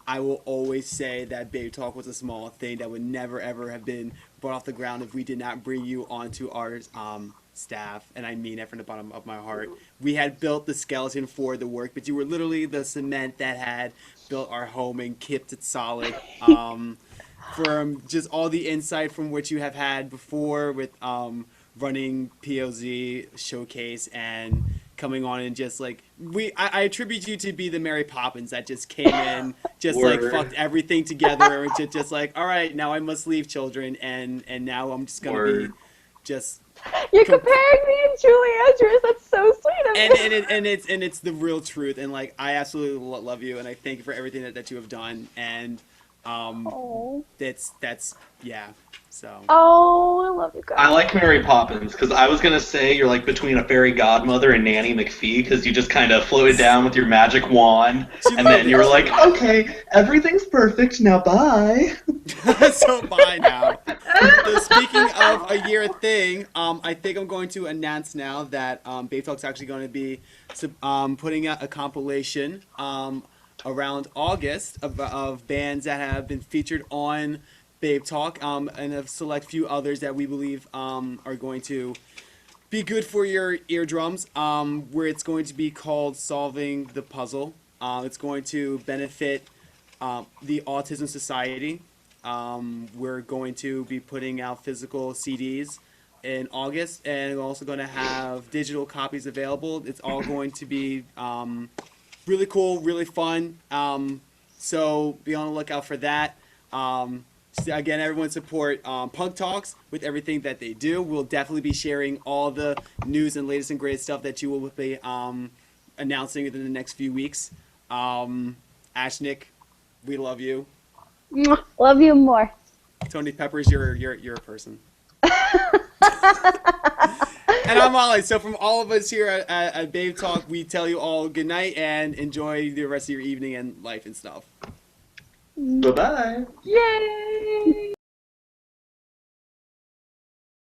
A: I will always say that Babetalk was a small thing that would never ever have been brought off the ground if we did not bring you onto our staff, and I mean it from the bottom of my heart. We had built the skeleton for the work, but you were literally the cement that had built our home and kept it solid. From just all the insight from what you have had before with running POZ showcase and coming on and just like I attribute you to be the Mary Poppins that just came in, just
C: Word.
A: like fucked everything together and just like, all right, now I must leave children and now I'm just gonna
C: Word.
A: be just
D: You're comparing me and Julie Andrews. That's so sweet of you.
A: and it's the real truth, and like I absolutely love you and I thank you for everything that you have done, and
D: Oh.
A: that's yeah. So
D: Oh, I love you guys.
C: I like Mary Poppins because I was gonna say you're like between a fairy godmother and Nanny McPhee because you just kind of floated down with your magic wand, and then you were like, okay, everything's perfect now, bye.
A: so bye now. So speaking of a year thing, I think I'm going to announce now that Babetalk's actually going to be putting out a compilation around August of bands that have been featured on Babetalk, and a select few others that we believe are going to be good for your eardrums, where it's going to be called Solving the Puzzle. It's going to benefit the Autism Society. We're going to be putting out physical CDs in August, and we're also going to have digital copies available. It's all going to be really cool, really fun. So be on the lookout for that. So again, everyone support Punk Talks with everything that they do. We'll definitely be sharing all the news and latest and greatest stuff that you will be announcing within the next few weeks. Ashnick, we love you.
D: Mwah. Love you more.
A: Tony Peppers, you're a person. And I'm Ollie. So from all of us here at Babetalk, we tell you all good night and enjoy the rest of your evening and life and stuff.
C: Bye-bye.
B: Yay!